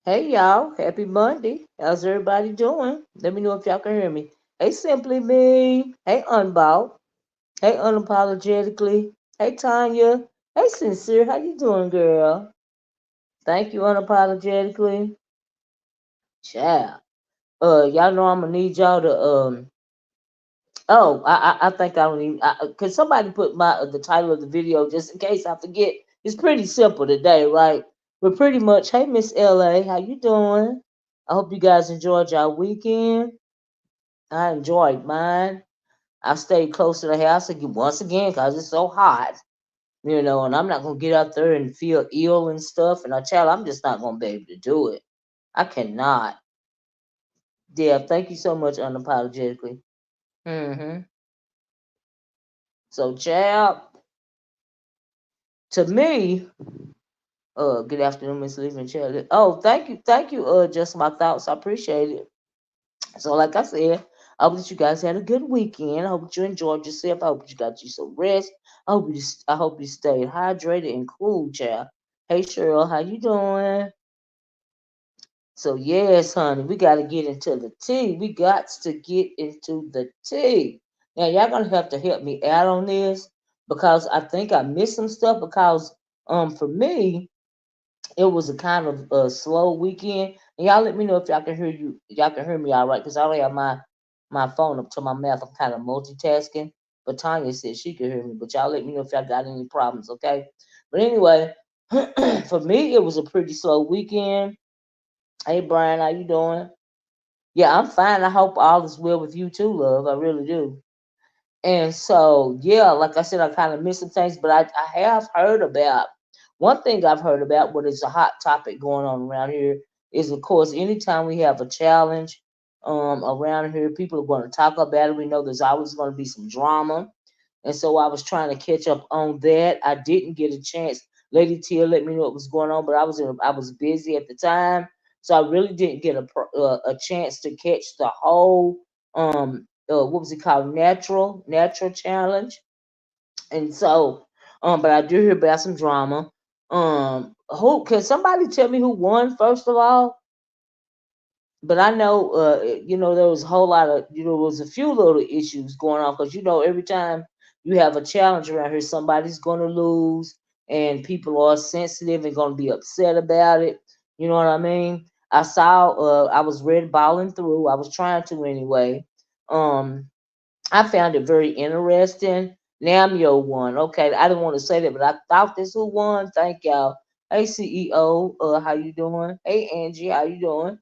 Hey y'all, happy Monday. How's everybody doing? Let me know if y'all can hear me. Hey Simply Me. Hey Unbought. Hey Unapologetically. Hey Tanya. Hey Sincere. How you doing, girl? Thank you, Unapologetically. Ciao. Y'all know I'm gonna need y'all to I think I don't even cause somebody put the title of the video just in case I forget. It's pretty simple today, right? But pretty much, hey Miss LA, how you doing? I hope you guys enjoyed your weekend. I enjoyed mine. I stayed close to the house again once again because it's so hot, and I'm not gonna get out there and feel ill and stuff. And I tell I'm just not gonna be able to do it. I cannot. Yeah, thank you so much, unapologetically. Mm-hmm. So, child, to me, good afternoon, Miss Living Charlie. Oh, thank you. Just my thoughts. I appreciate it. So, like I said, I hope that you guys had a good weekend. I hope that you enjoyed yourself. I hope that you got you some rest. I hope you stayed hydrated and cool, child. Hey, Cheryl, how you doing? So, yes, honey, we got to get into the tea. We got to get into the tea. Now, y'all gonna have to help me out on this because I think I missed some stuff. Because, for me, it was a kind of a slow weekend. And y'all let me know if y'all can hear me all right, because I don't have my phone up to my mouth. I'm kind of multitasking. But Tanya said she could hear me. But y'all let me know if y'all got any problems, okay? But anyway, for me, it was a pretty slow weekend. Hey Brian, how you doing? Yeah, I'm fine. I hope all is well with you too, love. I really do. And so, yeah, like I said, I kind of missed some things, but I have heard about one thing I've heard about what is a hot topic going on around here is, of course, anytime we have a challenge around here, people are going to talk about it. We know there's always going to be some drama. And so I was trying to catch up on that. I didn't get a chance. Lady Tia let me know what was going on, but I was busy at the time, so I really didn't get a chance to catch the whole what was it called, natural challenge. And so but I do hear about some drama. Who can somebody tell me who won first of all? But I know, there was a whole lot of, there was a few little issues going on because, every time you have a challenge around here, somebody's going to lose and people are sensitive and going to be upset about it. You know what I mean? I was red balling through. I was trying to anyway. Um, I found it very interesting. Namyo won. Okay, I didn't want to say that, but I thought this who won. Thank y'all. Hey CEO, how you doing? Hey Angie, how you doing?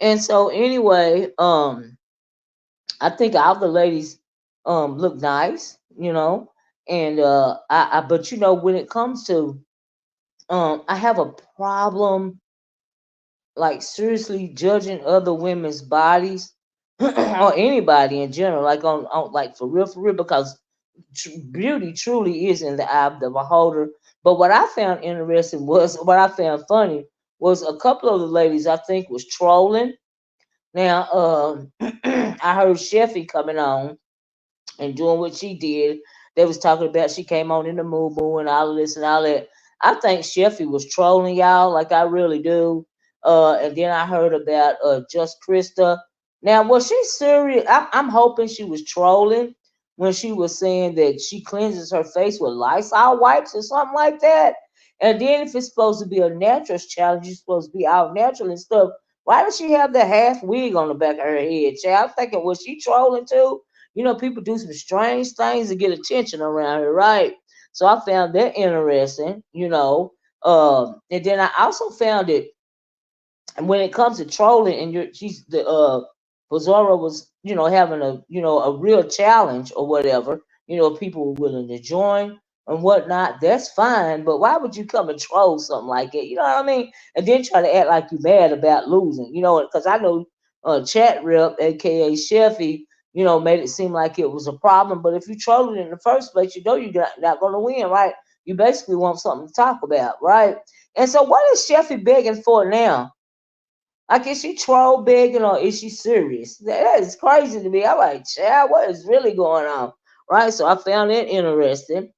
And so anyway, I think all the ladies look nice, and but when it comes to I have a problem like seriously judging other women's bodies or anybody in general, like on like for real, because beauty truly is in the eye of the beholder. But what I found interesting was what I found funny was a couple of the ladies I think was trolling. Now, I heard Sheffy coming on and doing what she did. They was talking about she came on in the moo moo and all of this and all that. I think Sheffy was trolling y'all, like I really do. And then I heard about Just Krista. Now, was she serious? I'm hoping she was trolling when she was saying that she cleanses her face with Lysol wipes or something like that. And then if it's supposed to be a naturals challenge, you're supposed to be all natural and stuff. Why does she have the half wig on the back of her head? Child, I'm thinking, was she trolling too? People do some strange things to get attention around here, right? So I found that interesting, and then I also found it, and when it comes to trolling, and she's the Pozora was, having a real challenge or whatever, people were willing to join and whatnot. That's fine, but why would you come and troll something like that? You know what I mean? And then try to act like you mad about losing, because I know chat rep, aka Sheffy, made it seem like it was a problem. But if you trolled it in the first place, you're not going to win, right? You basically want something to talk about, right? And so, what is Sheffy begging for now? Like, is she troll begging or is she serious? That is crazy to me. I'm like, child, what is really going on? Right? So I found it interesting.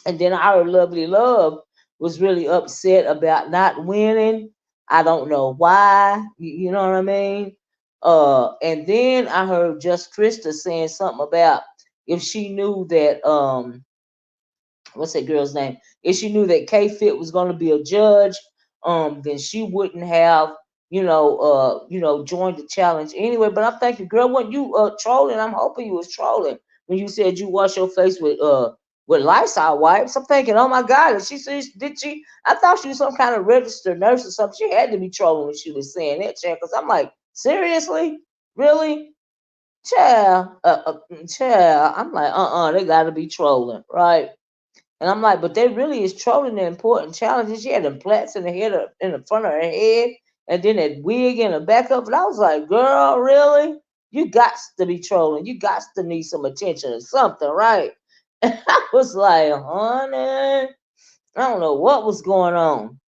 And then our lovely love was really upset about not winning. I don't know why. You know what I mean? And then I heard Just Krista saying something about if she knew that what's that girl's name? If she knew that K Fit was going to be a judge, then she wouldn't have, joined the challenge anyway. But I'm thinking, girl, when you trolling, I'm hoping you was trolling when you said you wash your face with Lysol wipes. I'm thinking, oh my God, did she? I thought she was some kind of registered nurse or something. She had to be trolling when she was saying that, child. Because I'm like, seriously, really, child, child. I'm like, they got to be trolling, right? And I'm like, but they really is trolling the important challenges. She had them plaits in the head in the front of her head, and then that wig in the back of it. I was like, girl, really? You got to be trolling. You got to need some attention or something, right? And I was like, honey, I don't know what was going on.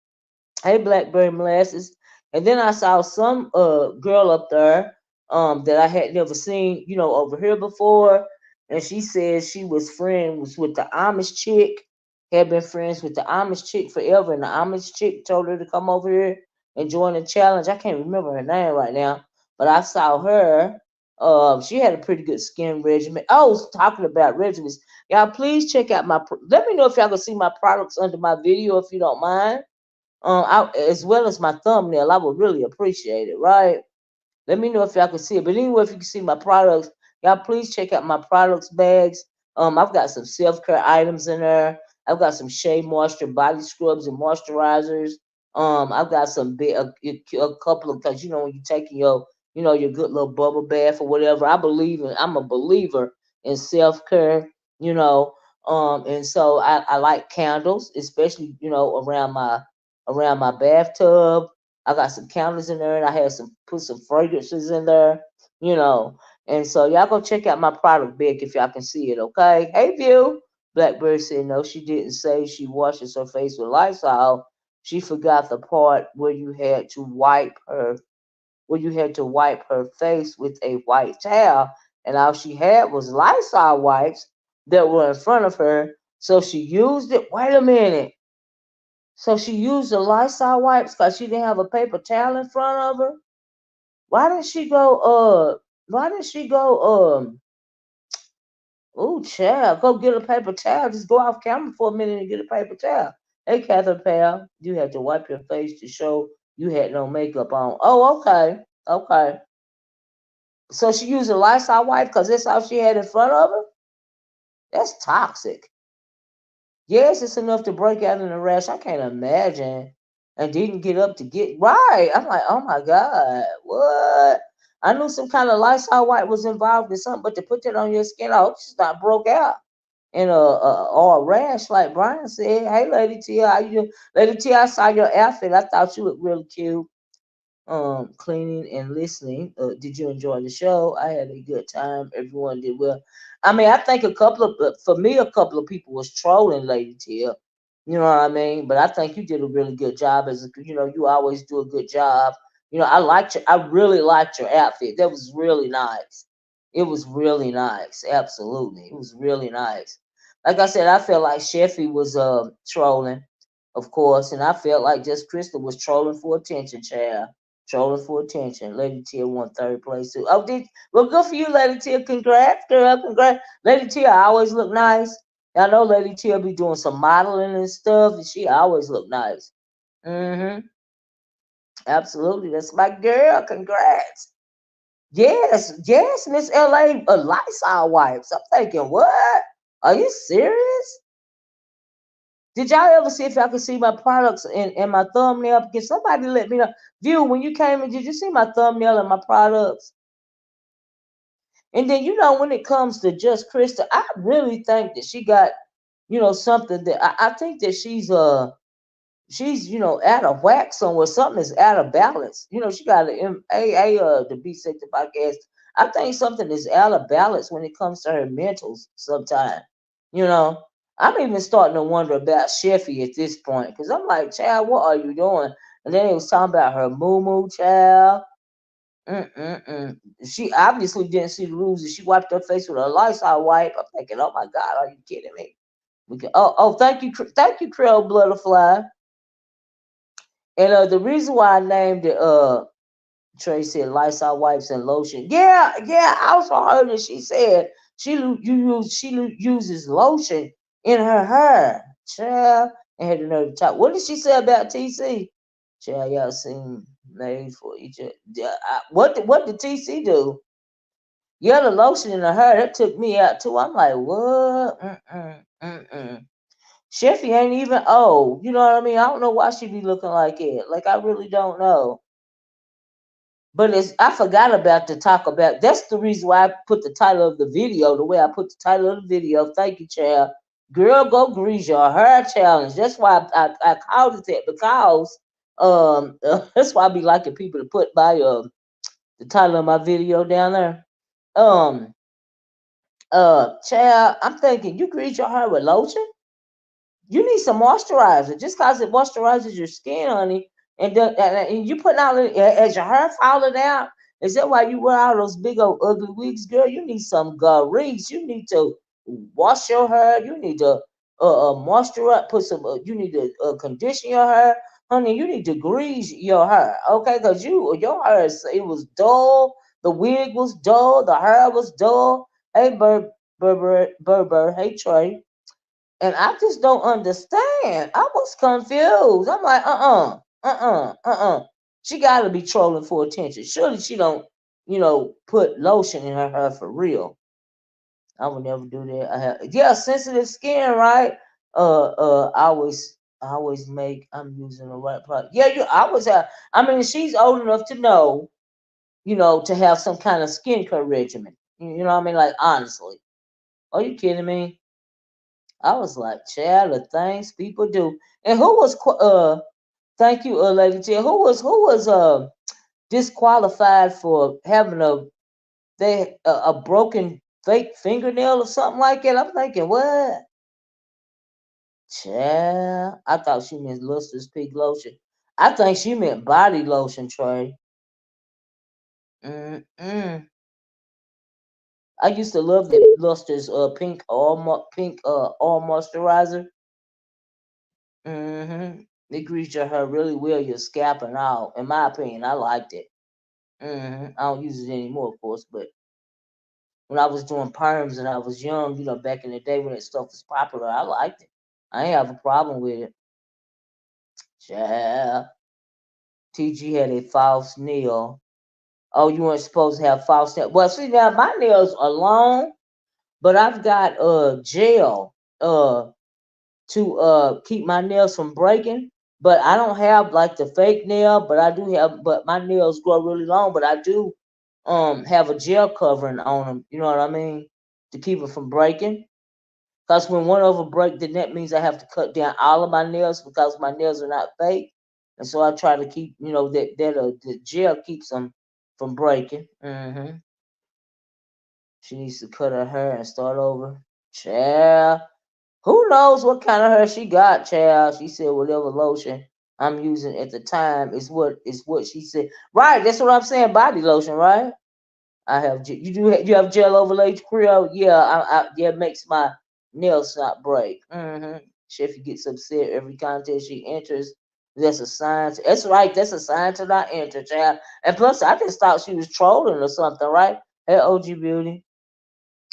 Hey, Blackberry Molasses. And then I saw some girl up there that I had never seen, over here before. And she said she was friends with the Amish chick, had been friends with the Amish chick forever. And the Amish chick told her to come over here and join the challenge. I can't remember her name right now, but I saw her. She had a pretty good skin regimen. I was talking about regimens. Y'all, please check out let me know if y'all can see my products under my video if you don't mind, as well as my thumbnail. I would really appreciate it, right? Let me know if y'all can see it. But anyway, if you can see my products, y'all please check out my products bags. I've got some self care items in there. I've got some Shea Moisture body scrubs and moisturizers. I've got a couple of, because when you're taking your good little bubble bath or whatever. I'm a believer in self care. You know, and so I like candles, especially around my bathtub. I got some candles in there, and I had put some fragrances in there, you know. And so y'all go check out my product bag if y'all can see it, okay? Hey, View. Blackbird said no, she didn't say she washes her face with Lysol. She forgot the part where you had to wipe her face with a white towel, and all she had was Lysol wipes that were in front of her. So she used it. Wait a minute. So she used the Lysol wipes because she didn't have a paper towel in front of her. Why didn't she go? Why didn't she go? Oh, child, go get a paper towel. Just go off camera for a minute and get a paper towel. Hey, Catherine Pal, you had to wipe your face to show you had no makeup on. Oh, okay, okay. So she used a Lysol wipe because that's all she had in front of her. That's toxic. Yes, it's enough to break out in a rash. I can't imagine. And didn't get up to get right. I'm like, oh my God, what? I knew some kind of Lysol wipe was involved in something, but to put that on your skin, I hope she's not broke out in or a rash, like Brian said. Hey, Lady T, how you doing? Lady T, I saw your outfit. I thought you looked really cute. Cleaning and listening. Did you enjoy the show? I had a good time. Everyone did well. I mean, I think for me, a couple of people was trolling Lady Tia. You know what I mean? But I think you did a really good job. You always do a good job. I really liked your outfit. That was really nice. It was really nice. Absolutely. It was really nice. Like I said, I felt like Sheffy was trolling, of course, and I felt like just Crystal was trolling for attention, child. Trolling for attention. Lady Tia won third place too. Oh, well, good for you, Lady Tia. Congrats, girl. Congrats. Lady Tia always look nice. I know Lady Tia be doing some modeling and stuff, and she always look nice. Mm-hmm. Absolutely. That's my girl. Congrats. Yes, yes, Miss LA, Lysol wipes. I'm thinking, what? Are you serious? Did y'all ever see if y'all could see my products in my thumbnail? Can somebody let me know? View, when you came in, did you see my thumbnail and my products? And then when it comes to Just Krista, I really think that she got, something that I think that she's out of whack somewhere. Something is out of balance. She got an MAA to be sick the podcast. I think something is out of balance when it comes to her mentals sometimes. You know. I'm even starting to wonder about Sheffy at this point because I'm like, child, what are you doing? And then they was talking about her moo moo, child. Mm-mm-mm. She obviously didn't see the rules, and she wiped her face with a Lysol wipe. I'm thinking, oh my God, are you kidding me? Thank you, thank you, Trail Butterfly. And the reason why I named it, Trey said Lysol wipes and lotion. Yeah, yeah. I also heard that she said uses lotion in her hair. Child, and had another talk. What did she say about TC? Child, y'all seem made for each other. Yeah, what did TC do? Yeah, the lotion in her hair that took me out too. I'm like, what? Mm-mm, mm-mm. Sheffy ain't even old. You know what I mean? I don't know why she be looking like it. Like I really don't know. But it's I forgot about to talk about. That's the reason why I put the title of the video the way I put the title of the video. Thank you, child. Girl, go grease your hair challenge. That's why I called it that because that's why I be liking people to put by the title of my video down there. Um child, I'm thinking you grease your hair with lotion. You need some moisturizer just because it moisturizes your skin, honey. And you put out as your hair falling out. Is that why you wear all those big old ugly wigs, girl? You need some grease. You need to wash your hair. You need to moisturize. Put some. You need to condition your hair, honey. You need to grease your hair, okay? Cause your hair it was dull. The wig was dull. The hair was dull. Hey, Burber. Hey, Trey. And I just don't understand. I was confused. I'm like, She got to be trolling for attention. Surely she don't, put lotion in her hair for real. I would never do that. Yeah, sensitive skin, right? I always make. I'm using the right product. Yeah, you. I always have. I mean, she's old enough to know, to have some kind of skincare regimen. You know what I mean? Like honestly, are you kidding me? I was like, child, the things people do. And who was thank you, Lady T. Who was disqualified for having a broken fake fingernail or something like that? I'm thinking, what? Child, I thought she meant Luster's Pink Lotion. I think she meant body lotion, Trey. Mm-mm. I used to love that Luster's pink all moisturizer. It greased your hair really well, your scalp and all. In my opinion, I liked it. I don't use it anymore, of course, but when I was doing perms and I was young, back in the day when that stuff was popular, I liked it. I ain't have a problem with it. Yeah. TG had a false nail. Oh, you weren't supposed to have false nails. Well, see now my nails are long, but I've got gel to keep my nails from breaking. But I don't have like the fake nail, but I do have. But my nails grow really long, but I do have a gel covering on them. You know what I mean, to keep it from breaking. Because when one of them break, then that means I have to cut down all of my nails because my nails are not fake, and so I try to keep that the gel keeps them from breaking. She needs to cut her hair and start over. Child. Who knows what kind of hair she got, child? She said whatever lotion I'm using at the time is what she said. Right, that's what I'm saying. Body lotion, right? You have gel overlay Creole? Yeah, yeah, it makes my nails not break. Sheffy gets upset every contest she enters. That's a sign. That's right. That's a sign to not enter, child. And plus, I just thought she was trolling or something, right? Hey, OG Beauty.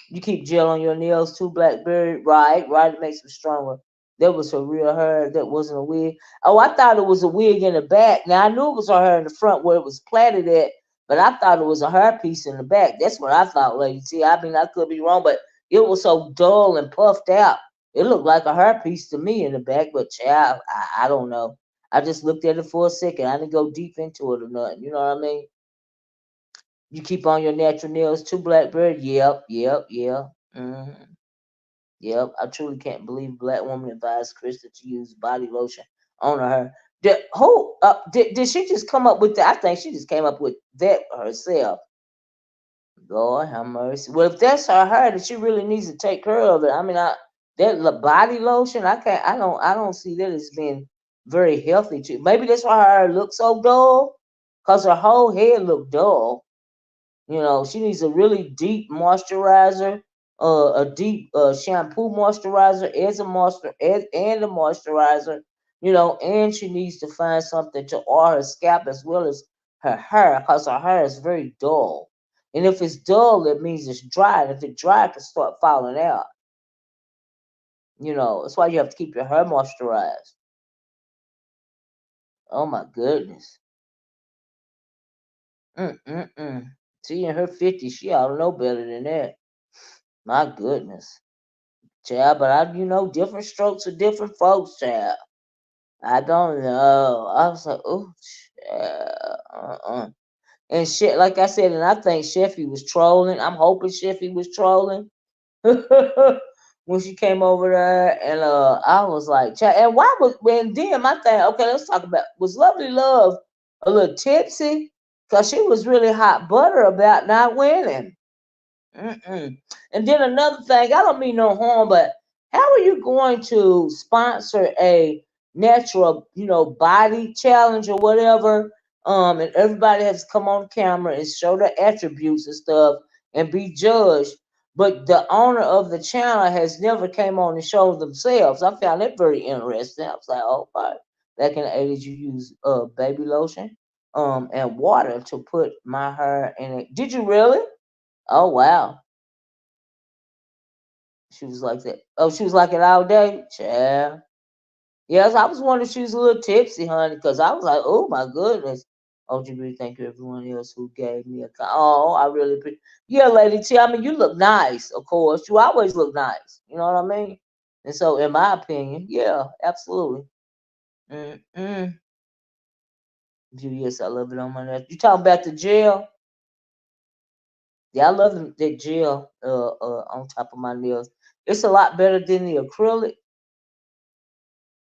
You keep gel on your nails too, Blackberry. Right, right. It makes them stronger. That was her real hair. That wasn't a wig. Oh, I thought it was a wig in the back. Now I knew it was her hair in the front where it was plaited at, but I thought it was a hair piece in the back. That's what I thought, lady. See, I mean, I could be wrong, but it was so dull and puffed out. It looked like a hair piece to me in the back, but child, I don't know. I just looked at it for a second. I didn't go deep into it or nothing. You know what I mean? You keep on your natural nails too, Blackbird? Yep, yep, yep. Yep. I truly can't believe a black woman advised Krista to use body lotion on her. Did she just come up with that? I think she just came up with that herself. Lord have mercy. Well, if that's her hair, then she really needs to take care of it. I mean, That body lotion, I can't. I don't see that as being very healthy to. Maybe that's why her hair looks so dull, cause her whole head look dull. You know, she needs a really deep moisturizer, a deep shampoo moisturizer as a moisture and a moisturizer. You know, and she needs to find something to oil her scalp as well as her hair, cause her hair is very dull. And if it's dull, it means it's dry. And if it's dry, it can start falling out. You know, that's why you have to keep your hair moisturized. Oh my goodness. Mm-mm-mm. She in her 50s. She ought to know better than that. My goodness. Child, but I, different strokes for different folks, child. I don't know. I was like, oh, child. And shit, like I said, and I think Sheffy was trolling. I'm hoping Sheffy was trolling. When she came over there, and I was like, child, and why was when then my thing? Okay, let's talk about was Lovely Love a little tipsy because she was really hot butter about not winning. Mm-mm. And then another thing, I don't mean no harm, but how are you going to sponsor a natural, body challenge or whatever? And everybody has to come on camera and show their attributes and stuff and be judged. But the owner of the channel has never came on and showed themselves. I found that very interesting. I was like, oh, wow. Back in the 80s, you use baby lotion and water to put my hair in it. Did you really? Oh, wow. She was like that. Oh, she was like it all day? Child. Yes, I was wondering if she was a little tipsy, honey, because I was like, oh my goodness. OGB, thank you everyone else who gave me a oh, I really appreciate. Yeah, Lady T, I mean, you look nice, of course. You always look nice. You know what I mean? And so, in my opinion, yeah, absolutely. Mm-mm. Yes, I love it on my neck. You talking about the gel? Yeah, I love the gel on top of my nails. It's a lot better than the acrylic.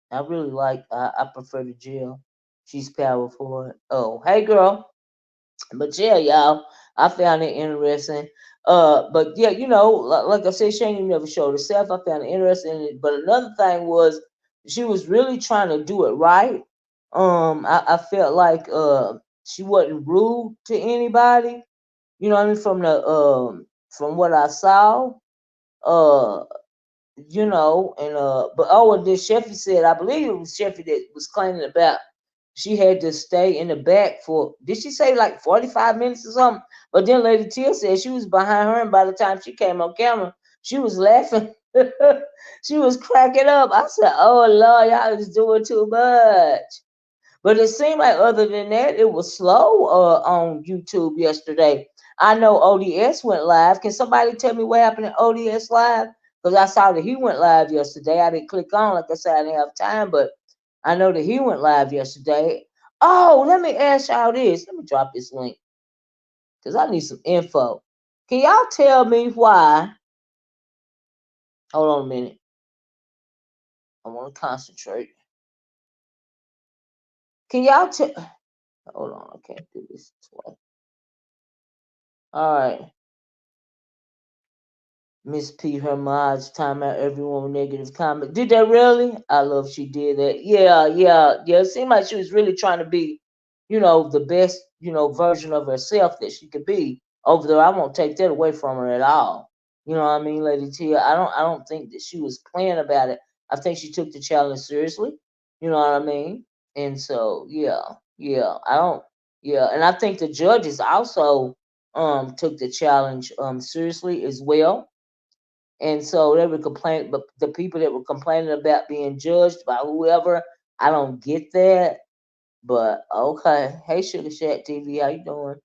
I really like. I prefer the gel. She's powerful. Oh, hey girl. But yeah, y'all, I found it interesting. But yeah, like I said, Shane never showed herself. I found it interesting. But another thing was she was really trying to do it right. I felt like she wasn't rude to anybody. You know what I mean? From what I saw. Uh and but and then Sheffy said, I believe it was Sheffy that was claiming about she had to stay in the back for did she say like 45 minutes or something? But then Lady Tia said she was behind her and by the time she came on camera, she was laughing. She was cracking up. I said, oh Lord, y'all is doing too much. But it seemed like other than that, it was slow on YouTube yesterday. I know ODS went live. Can somebody tell me what happened at ODS live? Because I saw that he went live yesterday. I didn't click on, like I said, I didn't have time, but I know that he went live yesterday. Oh, let me ask y'all this. Let me drop this link because I need some info. Can y'all tell me why? Hold on a minute. I want to concentrate. Can y'all tell? Hold on. I can't do this twice. All right. Miss P. Hermod's time out everyone with negative comment. Did that really? I love she did that. Yeah, yeah, yeah. It seemed like she was really trying to be, the best, version of herself that she could be over there. I won't take that away from her at all. You know what I mean, Lady T? I don't think that she was playing about it. I think she took the challenge seriously. You know what I mean? And so yeah, yeah. I don't yeah, and I think the judges also took the challenge seriously as well, and so they were complaining, but the people that were complaining about being judged by whoever, I don't get that. But okay. Hey Sugar Shack TV, how you doing?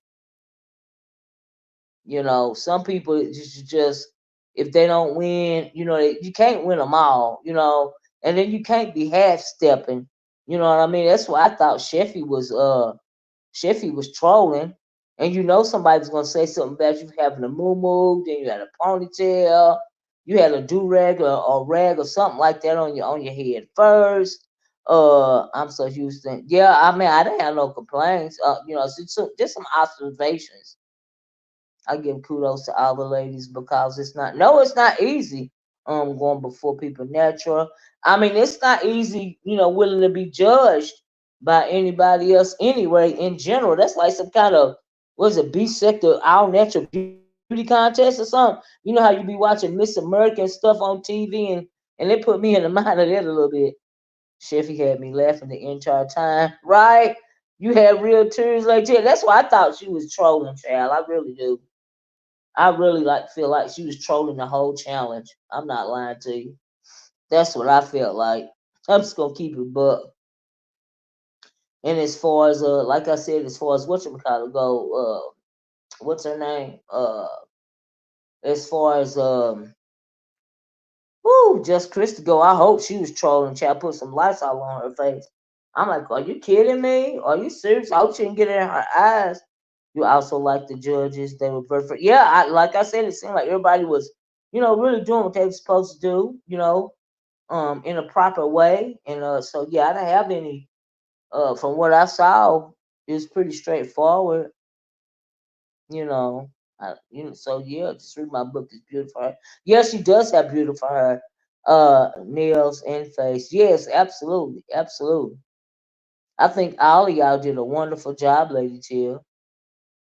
Some people just if they don't win, you can't win them all, and then you can't be half stepping. You know what I mean? That's why I thought Sheffy was trolling, and somebody's gonna say something about you having a moo, then you had a ponytail, you had a do rag or rag or something like that on your head first. I'm so Houston. Yeah, I mean I didn't have no complaints. Just some observations. I give kudos to all the ladies because it's not easy going before people natural. I mean, it's not easy, willing to be judged by anybody else anyway. In general, that's like some kind of what is it, B sector all natural beauty contest or something. You know how you be watching Miss American stuff on TV, and they put me in the mind of that a little bit. Sheffy had me laughing the entire time, right? You had real tears like that. That's why I thought she was trolling, child. I really do. I really feel like she was trolling the whole challenge. I'm not lying to you. That's what I felt like. I'm just gonna keep it buck. And as far as like I said, as far as whatchamacallit go, what's her name? As far as just Chris to go. I hope she was trolling. Child put some lights all on her face. I'm like, are you kidding me? Are you serious? I hope she didn't get it in her eyes. You also like the judges. They were very, yeah. Like I said, it seemed like everybody was, really doing what they were supposed to do. In a proper way. And so yeah, I didn't have any. From what I saw, it was pretty straightforward. You know, so yeah, just read my book. It's beautiful hair. Yes, she does have beautiful hair, nails and face. Yes, absolutely, absolutely. I think all of y'all did a wonderful job, Lady Chill.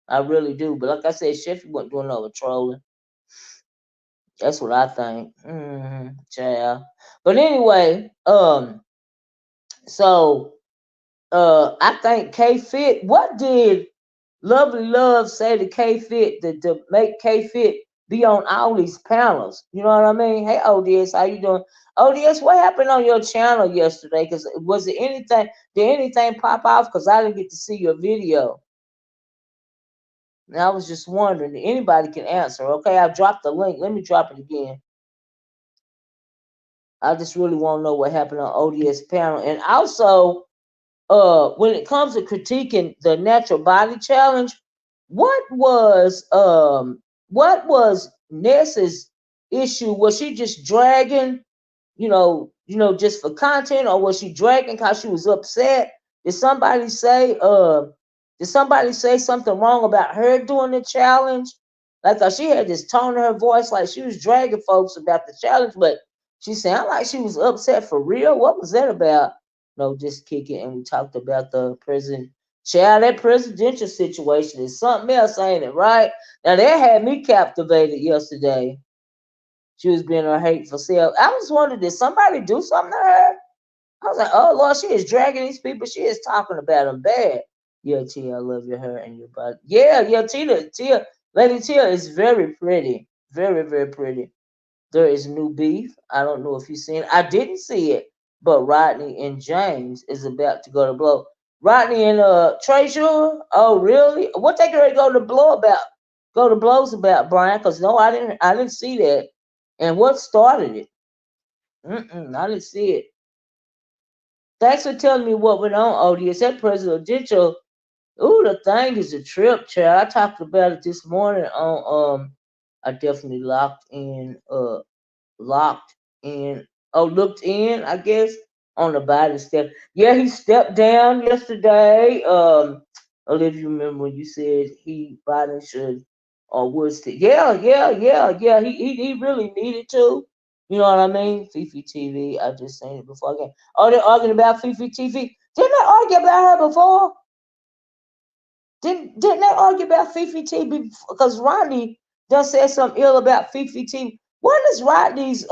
I really do. But like I said, Sheffy wasn't doing no trolling. That's what I think. Child. But anyway, so I think K Fit. What did Lovely Love say to K Fit to make K Fit be on all these panels? You know what I mean? Hey ODS, how you doing? ODS, what happened on your channel yesterday? Cause was it anything? Did anything pop off? Cause I didn't get to see your video. And I was just wondering. Anybody can answer. Okay, I dropped the link. Let me drop it again. I just really want to know what happened on ODS panel, and also when it comes to critiquing the natural body challenge, what was Ness's issue? Was she just dragging, just for content, or was she dragging because she was upset? Did somebody say something wrong about her doing the challenge? Like she had this tone in her voice, like she was dragging folks about the challenge, but she sounded like she was upset for real. What was that about? No, just kick it. And we talked about the prison. Child, that presidential situation is something else, ain't it? Right? Now that had me captivated yesterday. She was being her hateful self. I was wondering, did somebody do something to her? I was like, oh Lord, she is dragging these people. She is talking about them bad. Yeah, Tia, I love your hair and your body. Yeah, yeah, Lady Tia is very pretty. Very, very pretty. There is new beef. I don't know if you've seen it. I didn't see it, but Rodney and James is about to go to blow. Rodney and Treasure. Oh, really? What they gonna go to blow about? Go to blows about, Brian? Because no, I didn't. I didn't see that. And what started it? I didn't see it. Thanks for telling me what went on, ODS. That presidential. Ooh, the thing is a trip, child. I talked about it this morning on I definitely locked in looked in, I guess, on the Biden step. Yeah, he stepped down yesterday. Olivia, you remember when you said Biden should or would yeah. He really needed to. You know what I mean? Fifi TV. I just seen it before again. Oh, they're arguing about Fifi TV. Didn't they argue about her before? Didn't they argue about Fifi TV? Because Rodney done said something ill about Fifi TV. What is Rodney's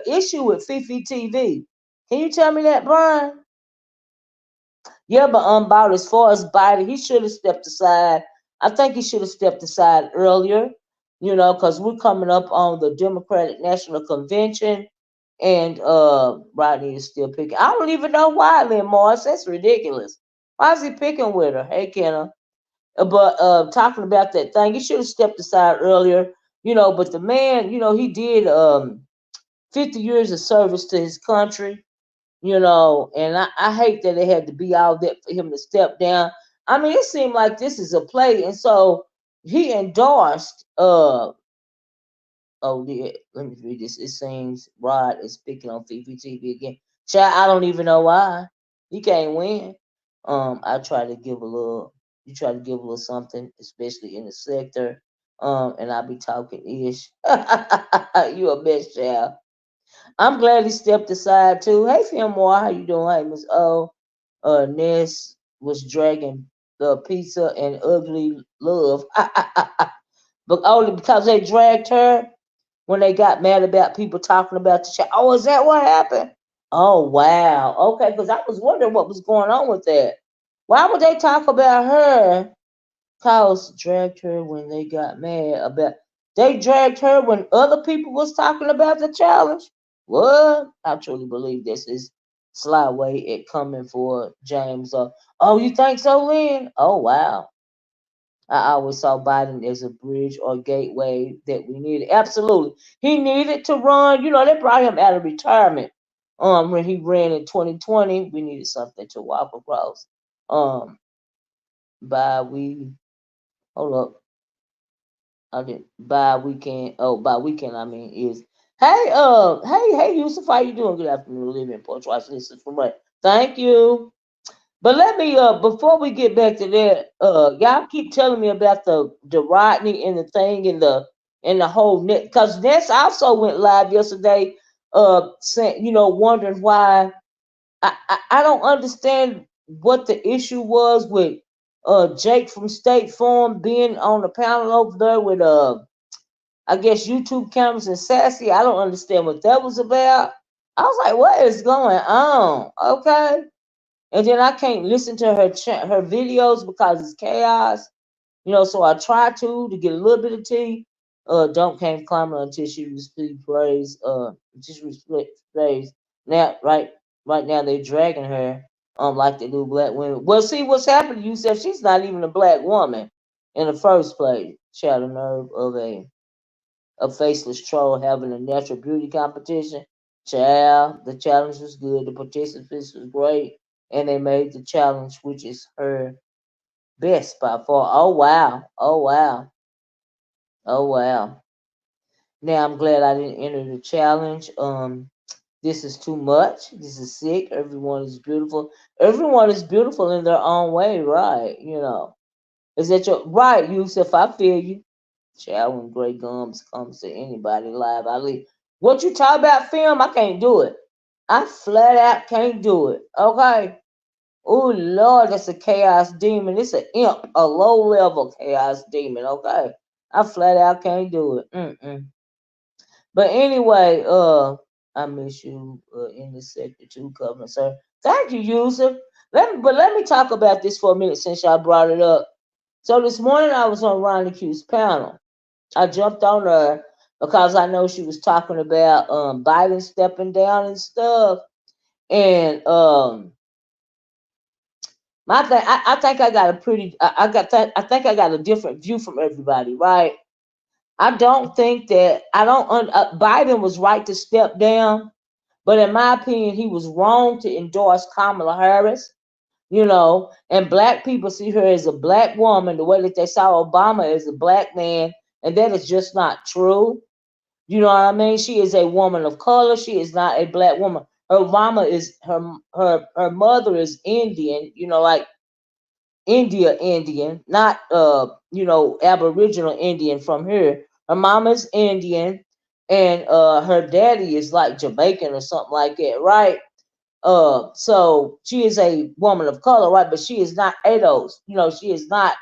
issue with Fifi TV? Can you tell me that, Brian? Yeah, but about as far as Biden, he should have stepped aside. I think he should have stepped aside earlier. Because we're coming up on the Democratic National Convention, and Rodney is still picking. I don't even know why, Lynn Morris. That's ridiculous. Why is he picking with her? Hey, Kenna. But talking about that thing, he should have stepped aside earlier. But the man, he did 50 years of service to his country. And I hate that it had to be all that for him to step down. I mean, it seemed like this is a play, and so he endorsed. Oh, yeah, let me read this. It seems Rod is picking on Fifi TV again. Child, I don't even know why. He can't win. I try to give a little. You try to give a little something, especially in the sector. And I be talking ish. You a mess, child. I'm glad he stepped aside too. Hey, Fillmore, how you doing? Hey, Miss O. Ness was dragging the pizza and ugly love, but only because they dragged her when they got mad about people talking about the show. Oh, is that what happened? Oh, wow. Okay, because I was wondering what was going on with that. Why would they talk about her? Cause dragged her when they got mad about. They dragged her when other people was talking about the challenge. What? I truly believe this is sly way at coming for James. Oh, you think so, Lynn? Oh, wow. I always saw Biden as a bridge or gateway that we needed. Absolutely. He needed to run. You know, they brought him out of retirement. When he ran in 2020, we needed something to walk across. Um, by we hold up. I did by weekend. Oh, by weekend I mean is hey Yusuf, how you doing? Good afternoon, living Port Watch. Listen from right. Thank you. But let me before we get back to that, y'all keep telling me about the Rodney and the thing and the whole net because Ness also went live yesterday, saying wondering why I don't understand what the issue was with Jake from State Farm being on the panel over there with I guess YouTube cameras and Sassy. I don't understand what that was about. I was like, what is going on? Okay. And then I can't listen to her videos because it's chaos. So I try to get a little bit of tea. Don't came climbing until she received praise. Until she received praise. Now, right now they're dragging her. Like they do black women. Well, see what's happening. You said she's not even a black woman in the first place. She had a nerve of a faceless troll having a natural beauty competition. Child, the challenge was good. The participants was great, and they made the challenge, which is her best by far. Oh wow! Oh wow! Oh wow! Now I'm glad I didn't enter the challenge. This is too much. This is sick. Everyone is beautiful. Everyone is beautiful in their own way, right? Is that your right, Yusuf? I feel you. Child, when Grey Gums comes to anybody live, I leave. What you talk about film? I can't do it. I flat out can't do it. Okay. Oh Lord, that's a chaos demon. It's an imp, a low level chaos demon. Okay. I flat out can't do it. Mm-mm. But anyway, I miss you in the sector too, Governor Sir. Thank you, Yusuf. Let me talk about this for a minute since y'all brought it up. So this morning I was on Ronnie Q's panel. I jumped on her because I know she was talking about Biden stepping down and stuff. And my thing, I think I got a pretty, I think I got a different view from everybody, right? I don't think that Biden was right to step down, but in my opinion, he was wrong to endorse Kamala Harris. And black people see her as a black woman the way that they saw Obama as a black man, and that is just not true. You know what I mean? She is a woman of color. She is not a black woman. Her mama is her mother is Indian. Like Indian, not Aboriginal Indian from here. Her mama's Indian, and her daddy is like Jamaican or something like that, right? So she is a woman of color, right? But she is not ADOS. She is not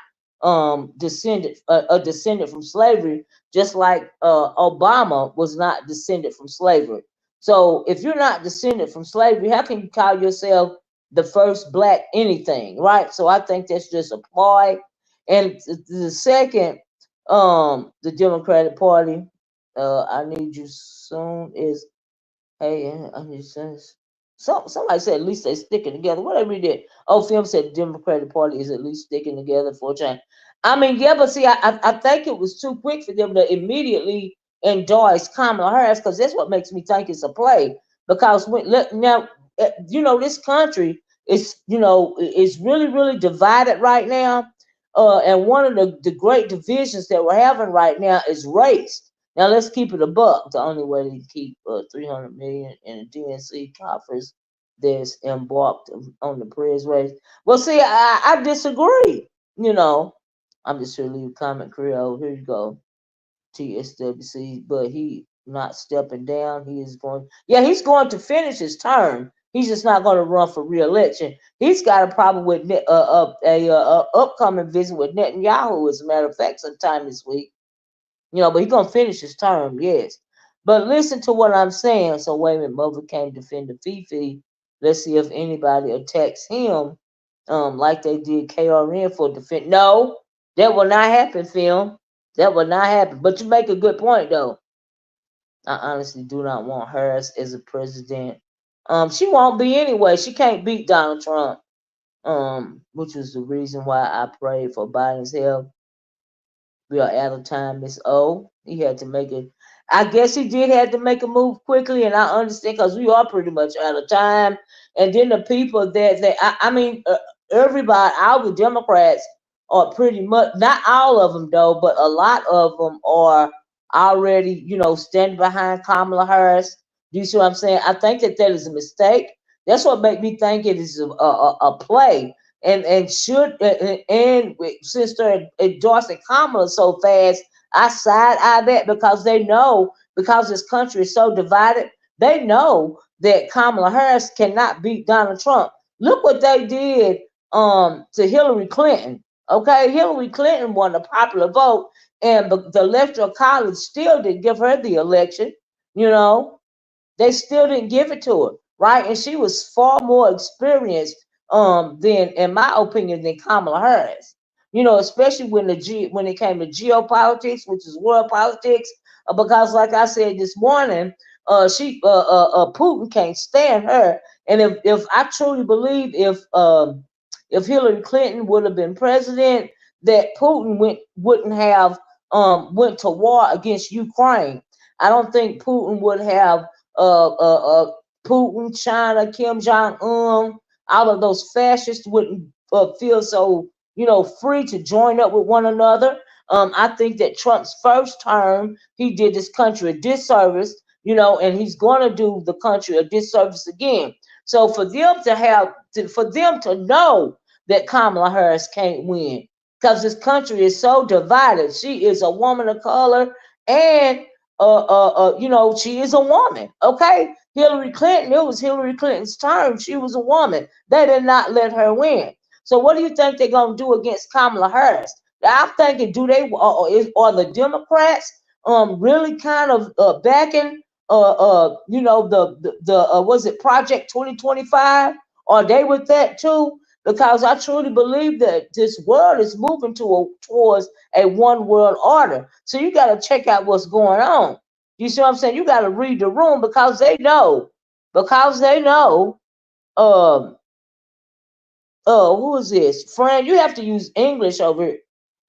a descendant from slavery, just like Obama was not descended from slavery. So if you're not descended from slavery, how can you call yourself the first black anything, right? So I think that's just a ploy. And the second, the Democratic Party, I need you soon is hey, I need sense. Somebody said at least they sticking together. Whatever he did. Oh, film said the Democratic Party is at least sticking together for a change. I mean, yeah, but see, I think it was too quick for them to immediately endorse Kamala Harris because that's what makes me think it's a play. Because now, this country is really really divided right now. And one of the great divisions that we're having right now is race. Now let's keep it a buck. The only way to keep 300 million in the DNC coffers that's embarked on the prayers race. Well, see, I disagree. I'm just here to leave a comment, Creole. Here you go, TSWC. But he not stepping down. He is going. Yeah, he's going to finish his term. He's just not going to run for re-election. He's got a problem with upcoming visit with Netanyahu, as a matter of fact, sometime this week. But he's gonna finish his term, yes. But listen to what I'm saying. So wait a minute, Mother came defend Fifi. Let's see if anybody attacks him, like they did KRN for defense. No, that will not happen, film. That will not happen. But you make a good point though. I honestly do not want her as a president. She won't be anyway. She can't beat Donald Trump. Which was the reason why I prayed for Biden's health. We are out of time, Miss O. He had to make it. I guess he did have to make a move quickly, and I understand because we are pretty much out of time. And then the people I mean, everybody, all the Democrats are pretty much, not all of them though, but a lot of them are already, standing behind Kamala Harris. Do you see what I'm saying? I think that is a mistake. That's what made me think it is a play and should and since they're endorsing Kamala so fast, I side eye that because they know because this country is so divided, they know that Kamala Harris cannot beat Donald Trump. Look what they did to Hillary Clinton. Okay, Hillary Clinton won the popular vote, and the Electoral College still didn't give her the election. You know, they still didn't give it to her, right? And she was far more experienced than, in my opinion, than Kamala Harris. Especially when it came to geopolitics, which is world politics, because like I said this morning, Putin can't stand her. And if I truly believe if Hillary Clinton would have been president, that Putin wouldn't have went to war against Ukraine. I don't think Putin would have Putin, China, Kim Jong Un, all of those fascists wouldn't feel so free to join up with one another. I think that Trump's first term, he did this country a disservice, and he's going to do the country a disservice again. So for them to know that Kamala Harris can't win, because this country is so divided. She is a woman of color, and she is a woman. Okay, Hillary Clinton, it was Hillary Clinton's term. She was a woman. They did not let her win. So what do you think they're gonna do against Kamala Harris? I'm thinking, do they are the Democrats really kind of backing the was it Project 2025? Are they with that too? Because I truly believe that this world is moving towards a one world order. So you got to check out what's going on. You see what I'm saying? You got to read the room because they know. Because they know. Um. Who is this? Fran, you have to use English over here.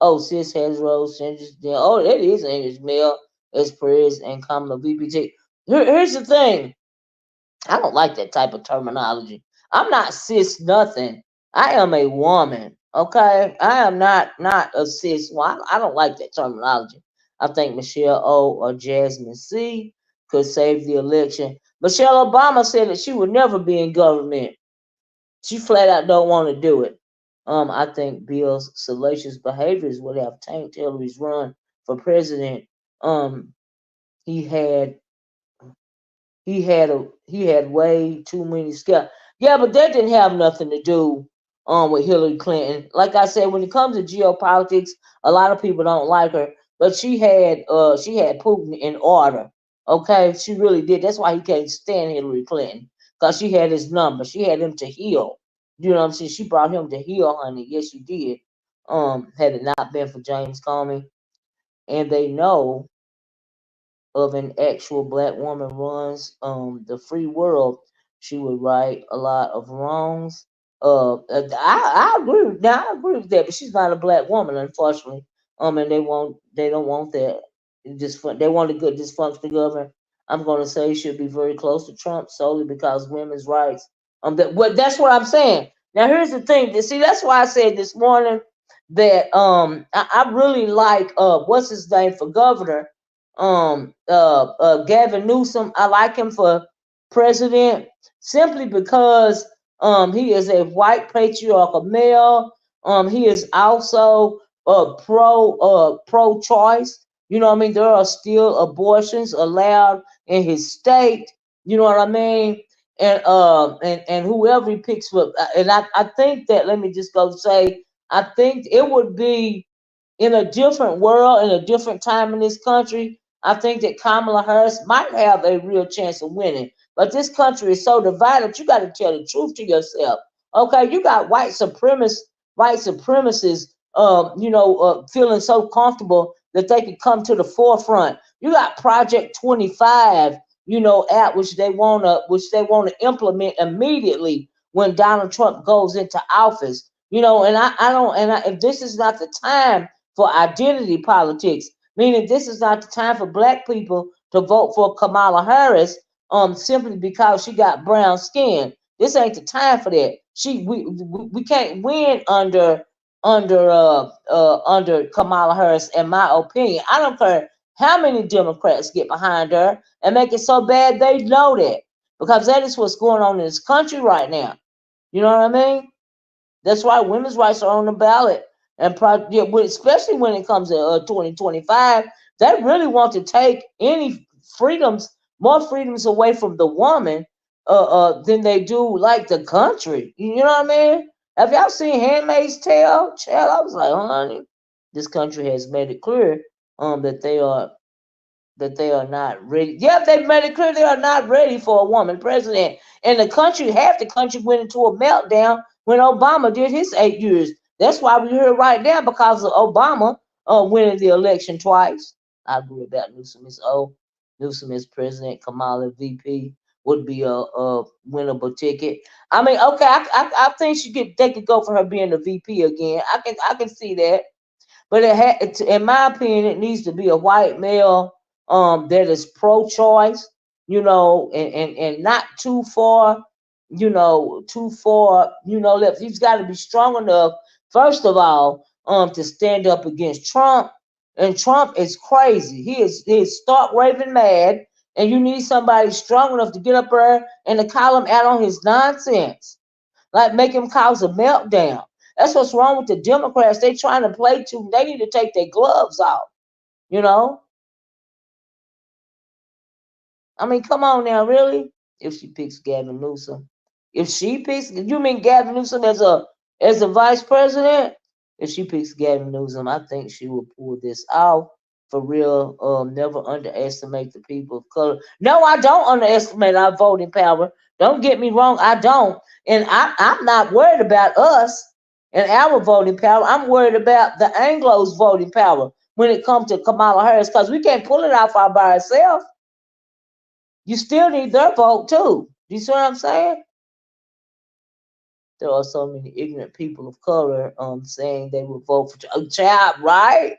Oh, cis hetero, oh, that is English male, express, and common VPT. Here's the thing. I don't like that type of terminology. I'm not cis nothing. I am a woman. Okay, I am not a cis one. I don't like that terminology. I think Michelle O or Jasmine C could save the election. Michelle Obama said that she would never be in government. She flat out don't want to do it. I think Bill's salacious behaviors would have tanked Hillary's run for president. Um, he had he had way too many scalps. Yeah, but that didn't have nothing to do with Hillary Clinton. Like I said, when it comes to geopolitics, a lot of people don't like her, but she had Putin in order. Okay, she really did. That's why he can't stand Hillary Clinton because she had his number. She had him to heal. You know what I'm saying? She brought him to heal, honey. Yes, she did. Had it not been for James Comey, and they know of an actual black woman runs the free world, she would right a lot of wrongs. I agree. Now I agree with that, but she's not a black woman, unfortunately. And they don't want that. They want a good dysfunctional government. I'm going to say should be very close to Trump solely because women's rights. That's what I'm saying. Now here's the thing. See, that's why I said this morning that I really like what's his name for governor, Gavin Newsom. I like him for president simply because he is a white patriarchal male. He is also pro choice. You know what I mean? There are still abortions allowed in his state. You know what I mean? And whoever he picks for, and I think that, let me just go say, I think it would be in a different world, in a different time in this country. I think that Kamala Harris might have a real chance of winning. But this country is so divided, you got to tell the truth to yourself. Okay, you got white supremacists, feeling so comfortable that they can come to the forefront. You got Project 25, app which they wanna implement immediately when Donald Trump goes into office. And I don't, if this is not the time for identity politics, meaning this is not the time for black people to vote for Kamala Harris, simply because she got brown skin. This ain't the time for that. We can't win under Kamala Harris, in my opinion. I don't care how many Democrats get behind her and make it so bad they know that, because that is what's going on in this country right now. You know what I mean? That's why women's rights are on the ballot, and especially when it comes to 2025, they really want to take more freedoms away from the woman, than they do like the country. You know what I mean? Have y'all seen *Handmaid's Tale*? Child, I was like, honey, this country has made it clear that they are not ready. Yeah, they've made it clear they are not ready for a woman president. And half the country went into a meltdown when Obama did his 8 years. That's why we're here right now, because of Obama winning the election twice. I agree with that. Newsom is old. Newsom is president. Kamala VP would be a winnable ticket. I mean, okay, I think they could go for her being the VP again. I can see that. But in my opinion, it needs to be a white male that is pro-choice, and not too far, left. He's got to be strong enough, first of all, to stand up against Trump. And Trump is crazy. He is stark raving mad, and you need somebody strong enough to get up there and to call him out on his nonsense, like make him cause a meltdown. That's what's wrong with the Democrats. They trying to play too. They need to take their gloves off. You know. I mean, come on now, really? If she picks Gavin Newsom, you mean Gavin Newsom as a vice president? If she picks Gavin Newsom, I think she will pull this off for real. Never underestimate the people of color. No, I don't underestimate our voting power. Don't get me wrong, I don't. And I'm not worried about us and our voting power. I'm worried about the Anglos' voting power when it comes to Kamala Harris, because we can't pull it off all by ourselves. You still need their vote too. You see what I'm saying? There are so many ignorant people of color saying they would vote for a child, right?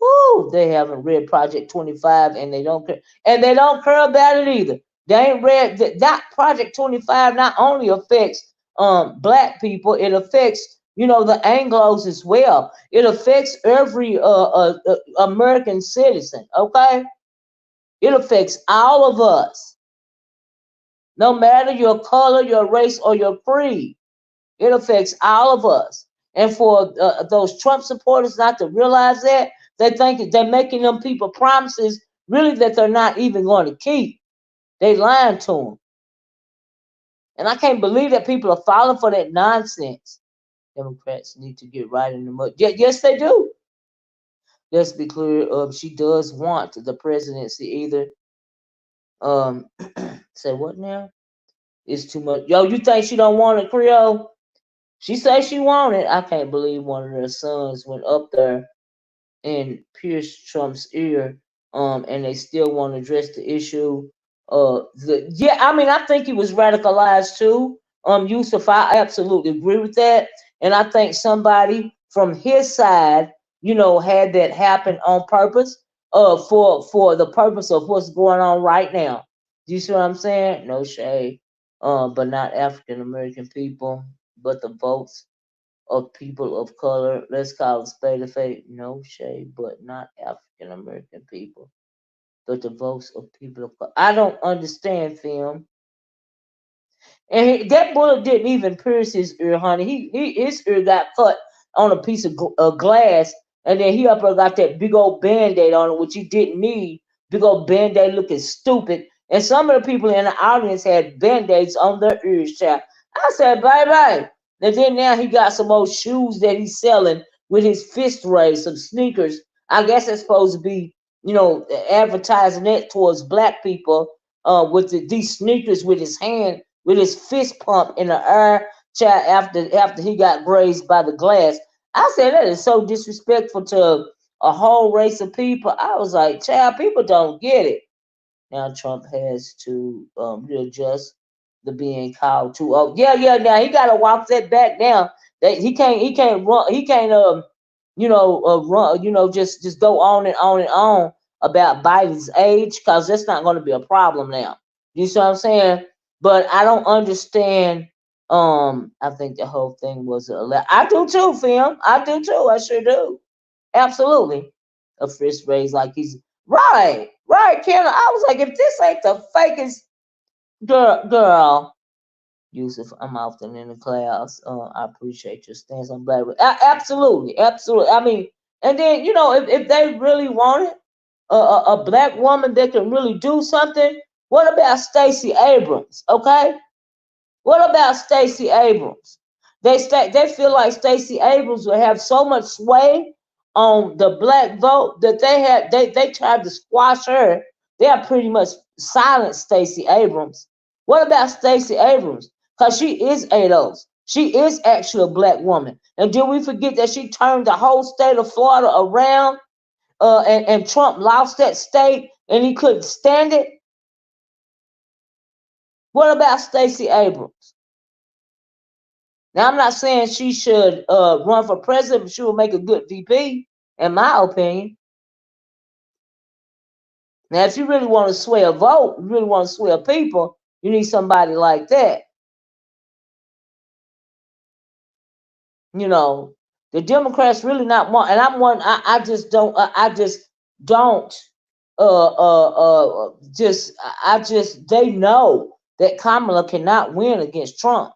Woo, they haven't read Project 25, and they don't care. And they don't care about it either. They ain't read that Project 25 not only affects black people, it affects the Anglos as well. It affects every American citizen, okay? It affects all of us, no matter your color, your race, or your creed. It affects all of us. And for those Trump supporters not to realize that, they think they're making them people promises really that they're not even going to keep. They lying to them. And I can't believe that people are falling for that nonsense. Democrats need to get right in the mud. Yes, they do. Let's be clear. She does want the presidency either. Um, say what now? It's too much. Yo, you think she don't want a Creole? She says she wanted. I can't believe one of her sons went up there and pierced Trump's ear. And they still want to address the issue. Yeah, I mean, I think he was radicalized too. Yusuf, I absolutely agree with that, and I think somebody from his side, had that happen on purpose. For the purpose of what's going on right now. Do you see what I'm saying? No shade. But not African American people, but the votes of people of color. Let's call it spade a spade. No shade, but not African American people, but the votes of people of color. I don't understand film. And that bullet didn't even pierce his ear, honey. His ear got cut on a piece of glass and then he up there got that big old band-aid on it, which he didn't need. Big old band-aid looking stupid. And some of the people in the audience had band-aids on their ears, child. I said, bye bye. And then now he got some old shoes that he's selling with his fist raised, some sneakers. I guess it's supposed to be, advertising it towards black people, with these sneakers with his hand, with his fist pump in the air, child, after he got grazed by the glass. I said that is so disrespectful to a whole race of people. I was like, child, people don't get it. Now Trump has to readjust the being called too old. Yeah, yeah. Now he got to walk that back down. That he can't run. He can't run. Just go on and on and on about Biden's age, because that's not going to be a problem now. You see what I'm saying? But I don't understand. I think the whole thing was I do too, film. I do too. I sure do. Absolutely. A fist raised like he's right, right, Ken. I was like, if this ain't the fakest girl. Yusuf, I'm often in the class. I appreciate your stance. I'm glad with absolutely, absolutely. I mean, and then if they really wanted a black woman that can really do something, what about Stacey Abrams? Okay, what about Stacey Abrams? They feel like Stacey Abrams will have so much sway on the black vote that they tried to squash her. They have pretty much silenced Stacey Abrams. What about Stacey Abrams? Because she is ADOS. She is actually a black woman. And did we forget that she turned the whole state of Florida around? And Trump lost that state and he couldn't stand it. What about Stacey Abrams? Now, I'm not saying she should run for president, but she will make a good VP, in my opinion. Now, if you really want to sway a vote, you really want to sway a people, you need somebody like that. The Democrats really not want, and I'm one. I just don't. I just don't. They know that Kamala cannot win against Trump.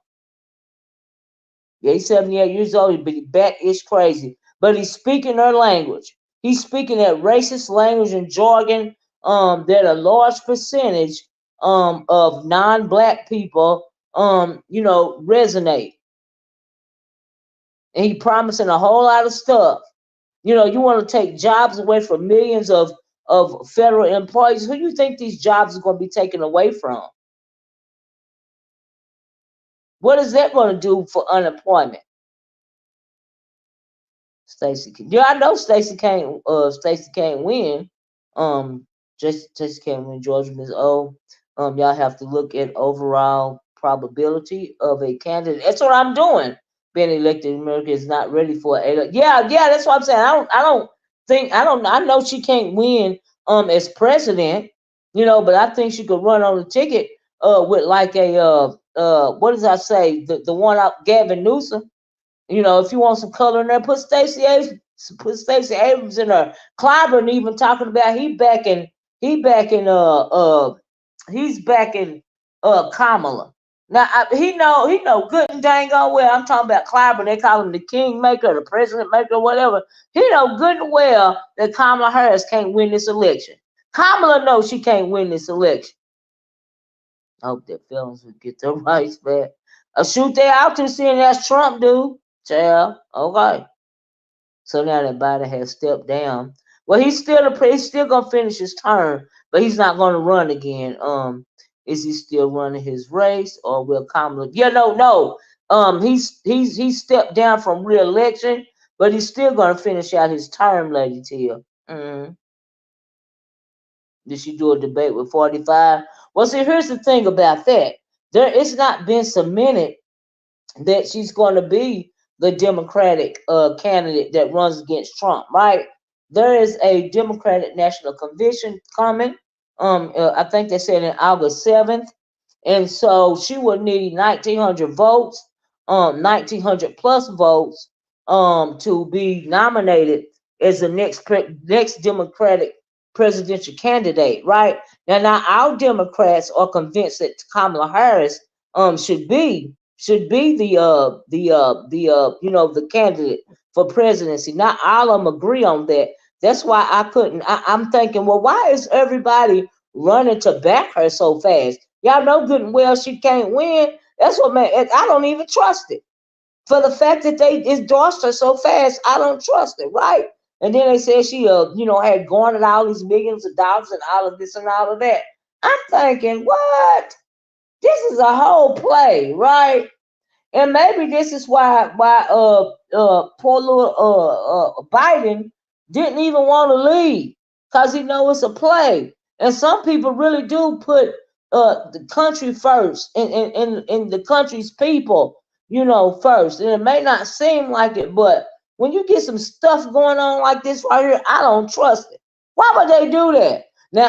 Yeah, he's 78 years old, but he's bat-ish crazy. But he's speaking their language. He's speaking that racist language and jargon that a large percentage of non-black people resonate. And he promising a whole lot of stuff. You want to take jobs away from millions of federal employees. Who do you think these jobs are going to be taken away from? What is that going to do for unemployment? Stacey can. Yeah, I know Stacey can't. Stacey can't win. Just Stacey can't win Georgia, Miss O. Y'all have to look at overall probability of a candidate. That's what I'm doing. Being elected in America is not ready for a. Yeah, yeah. That's what I'm saying. I don't think. I don't. I know she can't win. As president, but I think she could run on the ticket. With like a what does I say? The one out Gavin Newsom. If you want some color in there, put Stacey Abrams in there. Clyburn even talking about he's backing Kamala. Now he know good and dang on well. I'm talking about Clyburn. They call him the kingmaker, the president maker, whatever. He know good and well that Kamala Harris can't win this election. Kamala knows she can't win this election. I hope their feelings will get their rights back. Shoot, they out to seeing that's Trump, dude. Child, okay. So now that Biden has stepped down, well, he's still gonna finish his term, but he's not gonna run again. Is he still running his race, or will Kamala? Yeah, no. He's stepped down from re-election, but he's still gonna finish out his term, Lady Tia. Did she do a debate with 45? Well, see, here's the thing about that. It's not been cemented that she's going to be the Democratic candidate that runs against Trump, right? There is a Democratic National Convention coming. I think they said in August 7th. And so she would need 1,900 votes, 1,900 plus votes, to be nominated as the next Democratic presidential candidate, right? Now our Democrats are convinced that Kamala Harris should be the candidate for presidency. Not all of them agree on that. That's why I couldn't. I'm thinking, well, why is everybody running to back her so fast? Y'all know good and well she can't win. That's what man. I don't even trust it. For the fact that they endorsed her so fast, I don't trust it, right? And then they said she, had garnered all these millions of dollars and all of this and all of that. I'm thinking, what? This is a whole play, right? And maybe this is why poor little Biden didn't even want to leave, because he knows it's a play. And some people really do put the country first, and the country's people, first. And it may not seem like it, but when you get some stuff going on like this right here, I don't trust it. Why would they do that? Now,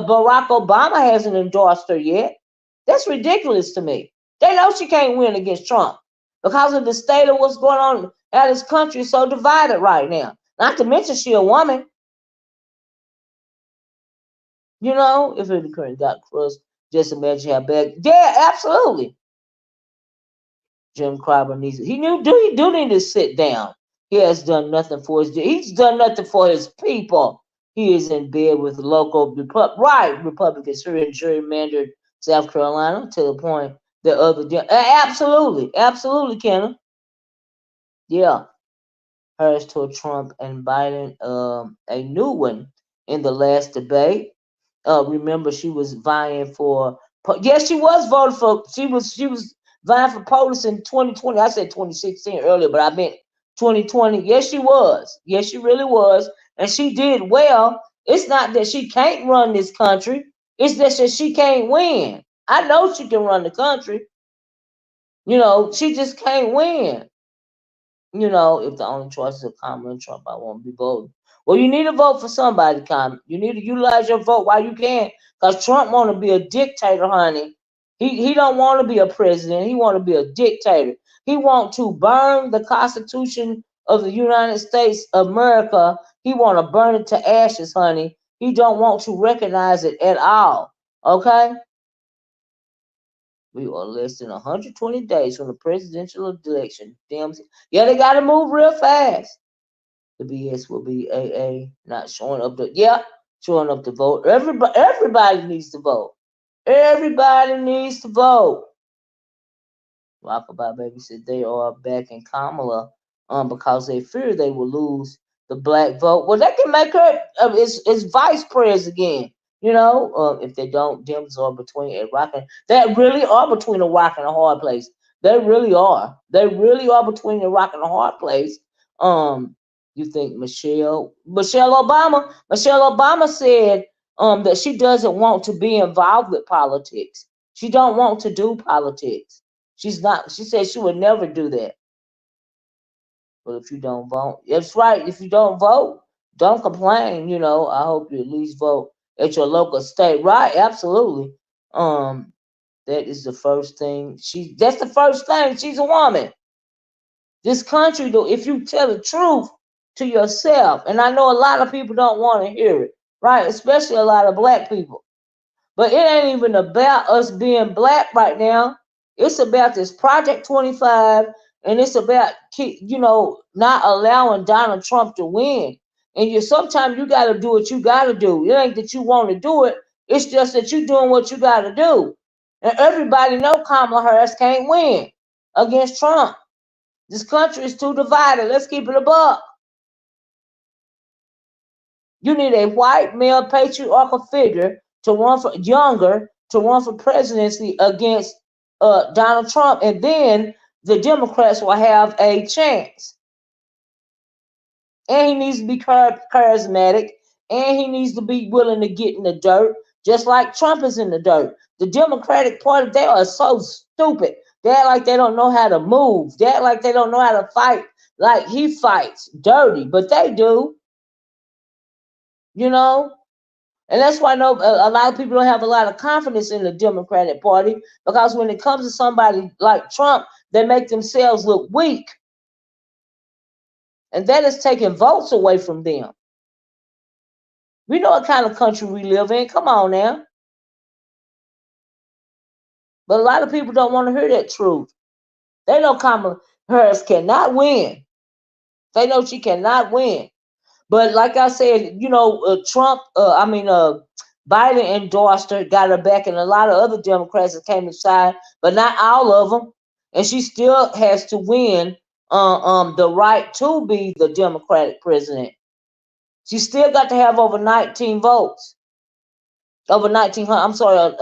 Barack Obama hasn't endorsed her yet. That's ridiculous to me. They know she can't win against Trump because of the state of what's going on. How this country is so divided right now. Not to mention she a woman. If Hillary Clinton got crushed, just imagine how bad. Yeah, absolutely. Jim Clyburn needs. He do need to sit down. He has done nothing for his. He's done nothing for his people. He is in bed with local Republicans here in gerrymandered South Carolina to the point that absolutely, Kenna. Yeah, hers to Trump and Biden. A new one in the last debate. Remember, she was vying for. Yes, she was voting for. She was vying for POTUS in 2020. I said 2016 earlier, but I meant 2020. Yes, she was. Yes, she really was, and she did well. It's not that she can't run this country. It's just that she can't win. I know she can run the country. She just can't win. If the only choice is Kamala and Trump, I won't be voting. Well, you need to vote for somebody, Kamala. You need to utilize your vote while you can, because Trump want to be a dictator, honey. He don't want to be a president. He want to be a dictator. He want to burn the Constitution of the United States of America. He want to burn it to ashes, honey. He don't want to recognize it at all. Okay? We are less than 120 days from the presidential election. Damn. Yeah, they got to move real fast. The BS will be AA not showing up showing up to vote. Everybody needs to vote. Everybody needs to vote. Rockabye Baby said they are backing Kamala because they fear they will lose the black vote. Well, they can make her as vice pres again. If they don't, Dems are between a rock and they really are between a rock and a hard place. They really are. They really are between a rock and a hard place. You think Michelle Obama said that she doesn't want to be involved with politics. She don't want to do politics. She's not. She said she would never do that. But if you don't vote, that's right. If you don't vote, don't complain. I hope you at least vote at your local state. Right? Absolutely. That is the first thing. That's the first thing. She's a woman. This country, though, if you tell the truth to yourself, and I know a lot of people don't want to hear it, right? Especially a lot of black people. But it ain't even about us being black right now. It's about this Project 25, and it's about not allowing Donald Trump to win. And sometimes you got to do what you got to do. It ain't that you want to do it. It's just that you doing what you got to do. And everybody know Kamala Harris can't win against Trump. This country is too divided. Let's keep it a buck. You need a white male patriarchal figure to run for presidency against Donald Trump, and then the Democrats will have a chance. And he needs to be charismatic, and he needs to be willing to get in the dirt, just like Trump is in the dirt. The Democratic Party, they are so stupid. They act like they don't know how to move. They act like they don't know how to fight like he fights, dirty, but they do. And that's why I know a lot of people don't have a lot of confidence in the Democratic Party, because when it comes to somebody like Trump, they make themselves look weak. And that is taking votes away from them. We know what kind of country we live in. Come on now. But a lot of people don't want to hear that truth. They know Kamala Harris cannot win. They know she cannot win. But like I said, Biden endorsed her, got her back, and a lot of other Democrats that came inside, but not all of them. And she still has to win the right to be the Democratic president. She still got to have over 19 votes, over 1900. I'm sorry,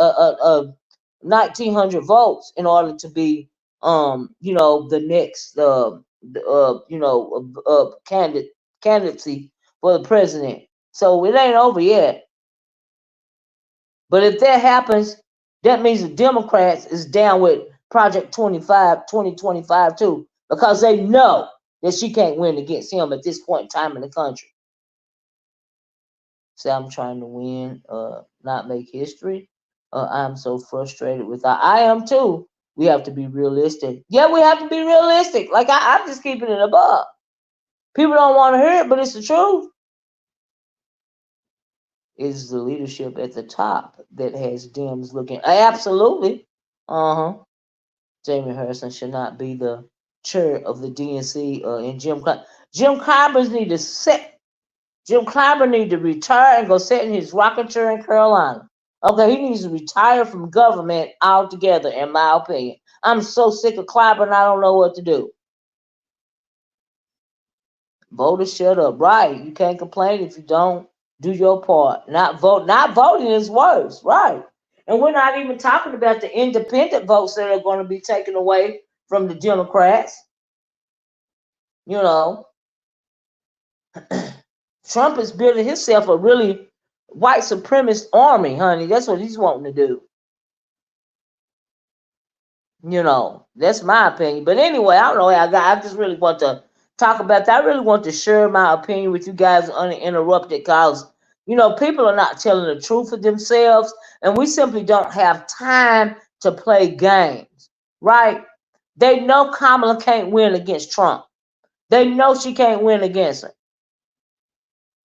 1900 votes in order to be, the next, candidacy for the president. So it ain't over yet. But if that happens, that means the Democrats is down with Project 2025 too, because they know that she can't win against him at this point in time in the country. Say I'm trying to win, not make history. I'm so frustrated with that. I am too. We have to be realistic. Yeah, we have to be realistic. Like I'm just keeping it above. People don't want to hear it, but it's the truth. It's the leadership at the top that has Dems looking. Absolutely. Uh-huh. Jamie Harrison should not be the chair of the DNC, and Jim Clyburn need to set. Jim Clyburn need to retire and go sit in his rocking chair in Carolina. Okay, he needs to retire from government altogether, in my opinion. I'm so sick of Clyburn, I don't know what to do. Voters, shut up. Right. You can't complain if you don't do your part. Not voting is worse. Right. And we're not even talking about the independent votes that are going to be taken away from the Democrats. You know, Trump is building himself a really white supremacist army, honey. That's what he's wanting to do. That's my opinion. But anyway, I don't know. I just really want to talk about that. I really want to share my opinion with you guys uninterrupted, because people are not telling the truth of themselves, and we simply don't have time to play games, right? They know Kamala can't win against Trump. They know she can't win against him.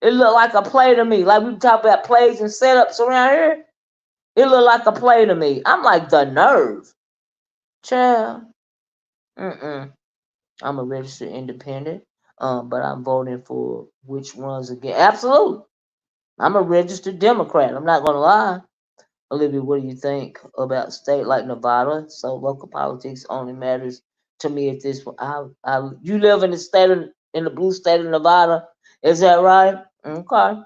It looked like a play to me. Like we talk about plays and setups around here. It looked like a play to me. I'm like, the nerve. Child. I'm a registered independent, but I'm voting for which ones again. Absolutely. I'm a registered Democrat. I'm not going to lie. Olivia, what do you think about a state like Nevada? So local politics only matters to me if this. You live in the blue state of Nevada. Is that right? Okay.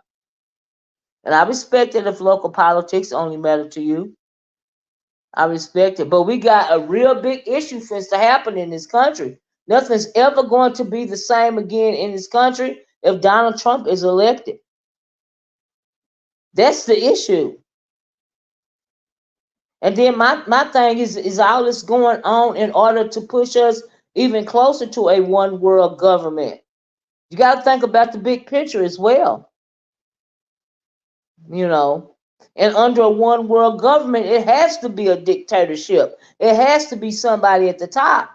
And I respect it if local politics only matter to you. I respect it. But we got a real big issue finna to happen in this country. Nothing's ever going to be the same again in this country if Donald Trump is elected. That's the issue. And then my thing is all this going on in order to push us even closer to a one world government. You got to think about the big picture as well. And under a one world government, it has to be a dictatorship. It has to be somebody at the top.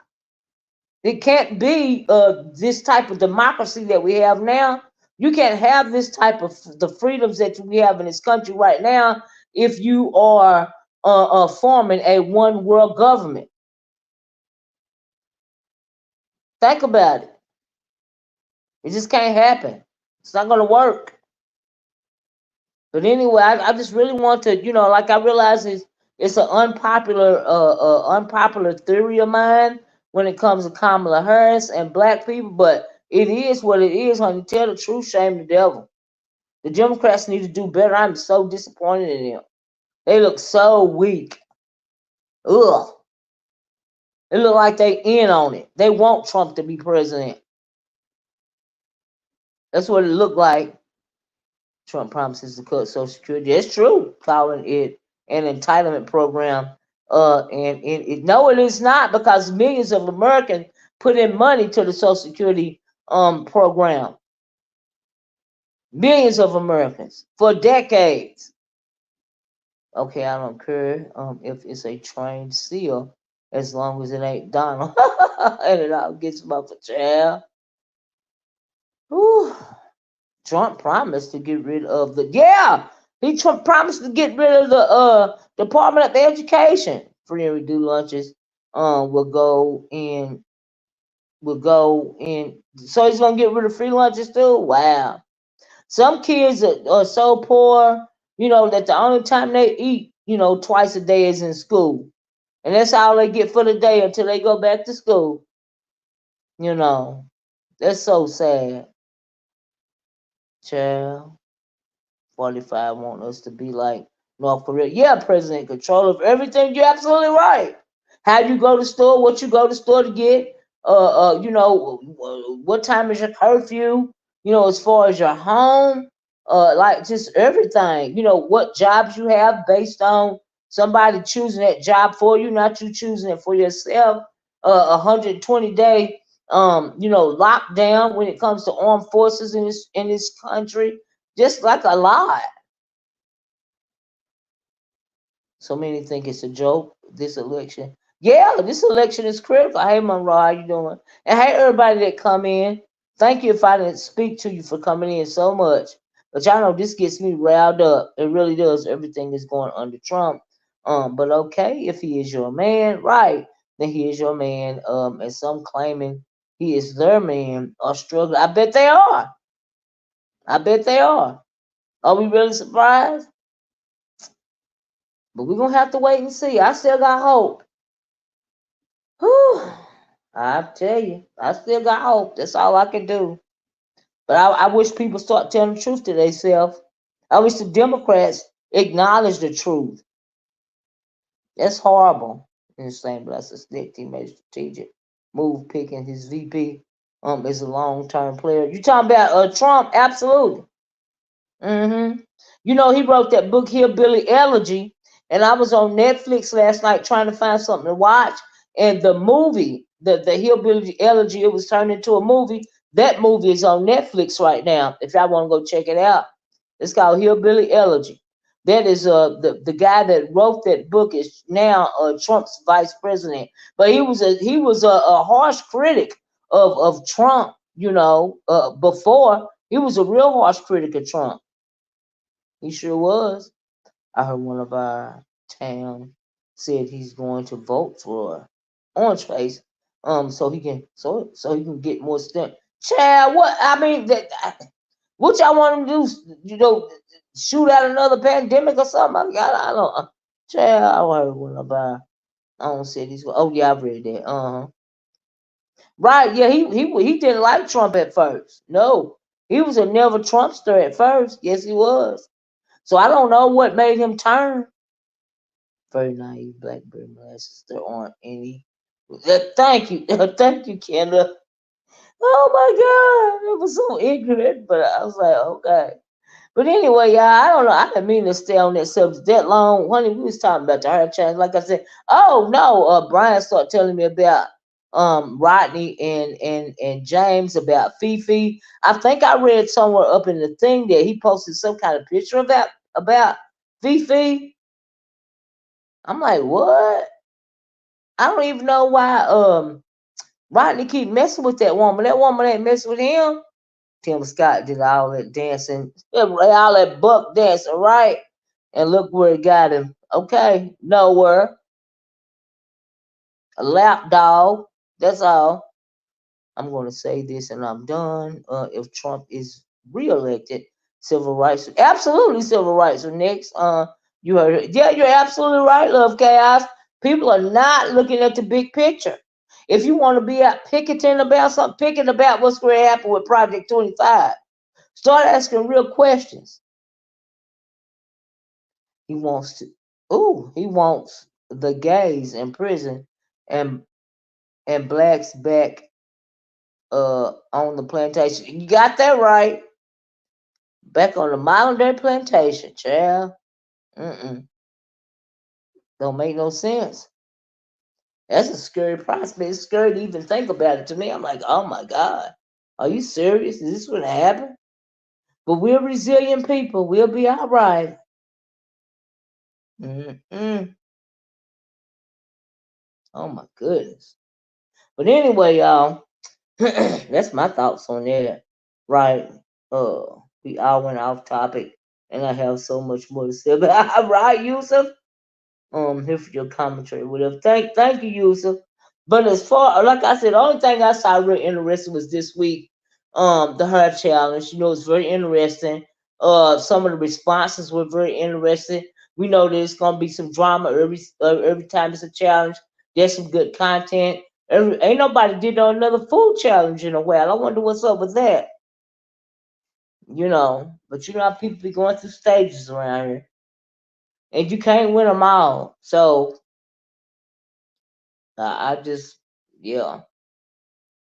It can't be this type of democracy that we have now. You can't have this type of the freedoms that we have in this country right now if you are forming a one world government. Think about it. It just can't happen. It's not going to work. But anyway, I just really want to, like I realize it's an unpopular theory of mine when it comes to Kamala Harris and black people, but it is what it is, honey. Tell the truth, shame the devil. The Democrats need to do better. I'm so disappointed in them. They look so weak. Ugh. It look like they in on it. They want Trump to be president. That's what it looked like. Trump promises to cut Social Security. It's true, calling it an entitlement program. No, it is not, because millions of Americans put in money to the Social Security program. Millions of Americans for decades. Okay, I don't care if it's a trained seal, as long as it ain't Donald, and it all gets him off a chair. Whew. Trump promised to get rid of Trump promised to get rid of the Department of Education. Free and reduced lunches will go in, will go in. So he's gonna get rid of free lunches too. Wow. Some kids are so poor, that the only time they eat, twice a day is in school, and that's all they get for the day until they go back to school. You know, that's so sad, child. 45 want us to be like North Korea. Yeah, President, control of everything. You're absolutely right. How you go to store, what you go to store to get, what time is your curfew, as far as your home, like just everything. What jobs you have based on somebody choosing that job for you, not you choosing it for yourself. 120-day lockdown when it comes to armed forces in this country, just like a lot. So many think it's a joke, this election. Yeah, this election is critical. Hey, Monroe, how you doing? And hey, everybody that come in. Thank you if I didn't speak to you for coming in so much. But y'all know this gets me riled up. It really does. Everything is going under Trump. But okay, if he is your man, right, then he is your man. And some claiming he is their man are struggling. I bet they are. I bet they are. Are we really surprised? But we're gonna have to wait and see. I still got hope. Whew. I tell you, I still got hope. That's all I can do. But I wish people start telling the truth to themselves. I wish the Democrats acknowledge the truth. That's horrible. In the same blessing, Nick team made a strategic move picking his VP as a long term player. You talking about Trump? Absolutely. Hmm. He wrote that book Hillbilly Elegy, and I was on Netflix last night trying to find something to watch, and the movie, the Hillbilly Elegy, it was turned into a movie. That movie is on Netflix right now. If y'all want to go check it out, it's called Hillbilly Elegy. That is the guy that wrote that book is now Trump's vice president, but he was a harsh critic of Trump. Before he was a real harsh critic of Trump. He sure was. I heard one of our town said he's going to vote for Orange Face, so he can get more stamp. Chad, what I mean what y'all want him to do? Shoot out another pandemic or something? I don't. Chad, I heard one of our. I don't say these. Oh yeah, I read that. Right, yeah, he didn't like Trump at first. No, he was a never Trumpster at first. Yes, he was. So I don't know what made him turn. Very naive blackberry molasses. There aren't any. Thank you. Thank you, Kendra. Oh my God. It was so ignorant, but I was like, okay. But anyway, y'all, I don't know. I didn't mean to stay on that subject that long. Honey, we was talking about the hurricane. Change. Like I said, oh no, Brian started telling me about Rodney and James about Fifi. I think I read somewhere up in the thing that he posted some kind of picture about Fifi. I'm like, what? I don't even know why Rodney keep messing with that woman. That woman ain't messing with him. Tim Scott did all that dancing, all that buck dancing, right? And look where it got him. Okay, nowhere. A lap dog. That's all. I'm going to say this and I'm done. If Trump is reelected, civil rights, absolutely civil rights are next. You heard it. Yeah, you're absolutely right, Love Chaos. People are not looking at the big picture. If you want to be out picketing about something, picking about what's going to happen with Project 25, start asking real questions. He wants to. Ooh, he wants the gays in prison and blacks back on the plantation. You got that right. Back on the modern day plantation, child. Mm-mm. Don't make no sense. That's a scary prospect. It's scary to even think about it to me. I'm like, oh my God. Are you serious? Is this what happened? But we're resilient people. We'll be all right. Mm-mm. Oh my goodness. But anyway, y'all, that's my thoughts on that. Right. Uh, we all went off topic, and I have so much more to say. But right, Yusuf. Here for your commentary. Whatever. Thank you, Yusuf. But as far like I said, the only thing I saw really interesting was this week, the hair challenge. You know, it's very interesting. Some of the responses were very interesting. We know there's gonna be some drama every time it's a challenge. There's some good content. Ain't nobody did another food challenge in a while. I wonder what's up with that. You know, but you know how people be going through stages around here, and you can't win them all. So I just, yeah.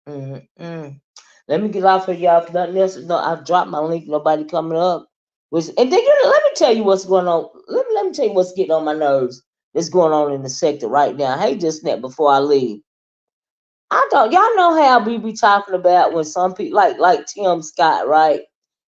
Mm-mm. Let me get off of y'all. If nothing else, no, I dropped my link. Nobody coming up. And then let me tell you what's going on. Let me tell you what's getting on my nerves. That's going on in the sector right now. Hey, just net before I leave. I don't. Y'all know how we be talking about when some people like Tim Scott, right?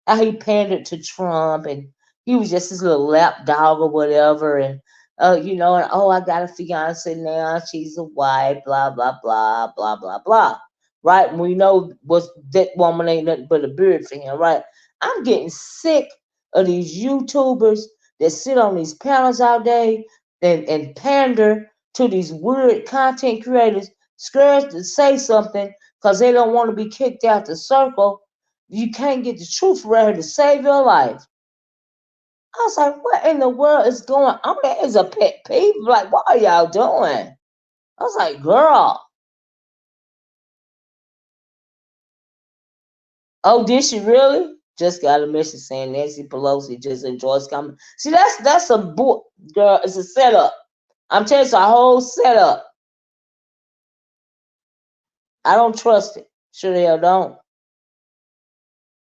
How he pandered to Trump and he was just his little lap dog or whatever. And and oh, I got a fiance now, she's a wife, blah blah blah blah blah blah. Right? And we know was that woman ain't nothing but a bird for him, right? I'm getting sick of these YouTubers that sit on these panels all day and pander to these weird content creators, scared to say something because they don't want to be kicked out the circle. You can't get the truth right here to save your life. I was like, what in the world is going on? That is a pet peeve. Like, what are y'all doing? I was like, girl. Oh, did she really? Just got a message saying Nancy Pelosi just enjoys coming. See, that's a book, girl. It's a setup. I'm telling you, it's a whole setup. I don't trust it. Sure the hell don't.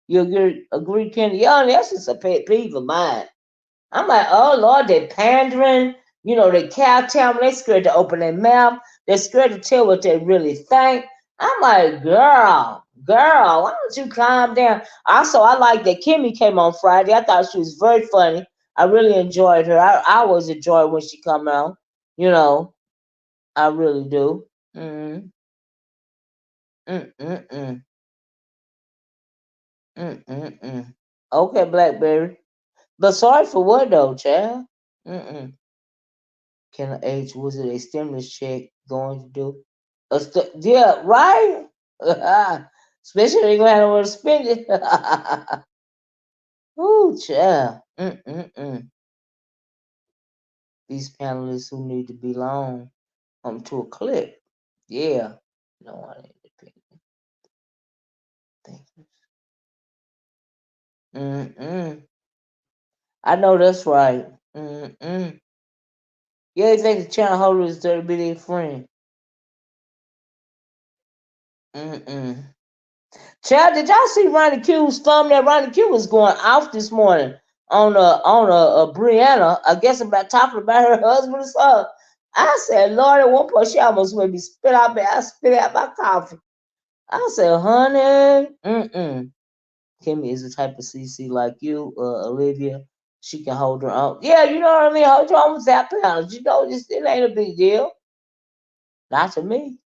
You agree, Kenny? Yeah, that's just a pet peeve of mine. I'm like, oh Lord, they're pandering. You know, they kowtown. They scared to open their mouth. They're scared to tell what they really think. I'm like, girl, why don't you calm down? Also, I like that Kimmy came on Friday. I thought she was very funny. I really enjoyed her. I always enjoy when she come out. You know, I really do. Mm, mm, mm, mm, mm. Okay, Blackberry. But sorry for what though, child? Mm-mm. Can an age was it a stimulus check going to do? Yeah, right. Especially if they gonna have nowhere to spend it. Ooh, child. Mm-mm-mm. These panelists who need to belong to a clip. Yeah. No, I ain't independent. Mm-mm. I know that's right. Mm-mm. Yeah, you think the channel holder is there to be their friend. Mm-mm. Chad, did y'all see Ronnie Q's thumb? That Ronnie Q was going off this morning on Brianna. I guess about talking about her husband or something. I said, Lord, at one point she almost made me spit out. I spit out my coffee. I said, honey, Kimmy is the type of CC like you, Olivia. She can hold her own. Yeah, you know what I mean. Hold your own with that pounds. You know, it ain't a big deal. Not to me.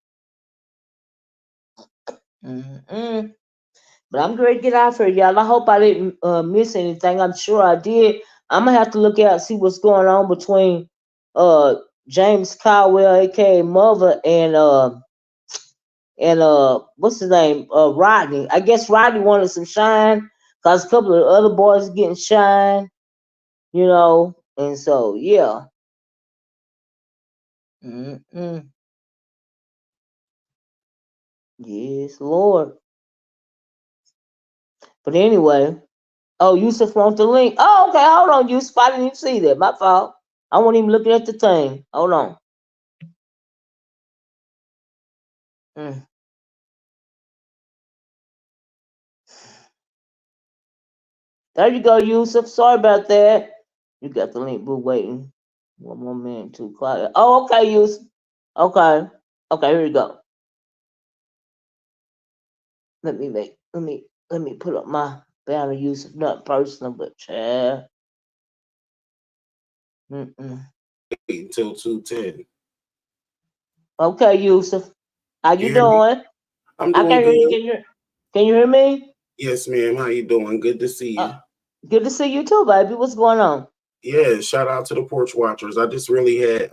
Mm-mm. But I'm going to get out here, y'all. I hope I didn't miss anything. I'm sure I did. I'm gonna have to look out see what's going on between uh James Caldwell, aka Mother, and what's his name? Rodney. I guess Rodney wanted some shine because a couple of other boys getting shine, you know. And so yeah. Mm-mm. Yes, Lord. But anyway, oh, Yusuf wants the link. Oh, okay, hold on, Yusuf. I didn't even see that. My fault. I wasn't even looking at the thing. Hold on. Mm. There you go, Yusuf. Sorry about that. You got the link, boo. Waiting. One more minute, too quiet. Oh, okay, Yusuf. Okay. Okay, here you go. Let me put up my banner, Yusuf. Not personal, but chat. Mm-mm. Until 2:10. Okay, Yusuf. How You you hear me? doing? I'm I doing can't hear you. good. Can you hear me? Yes, ma'am. How you doing? Good to see Uh, you. good to see you too, baby. What's going on? Yeah, shout out to the porch watchers. I just really had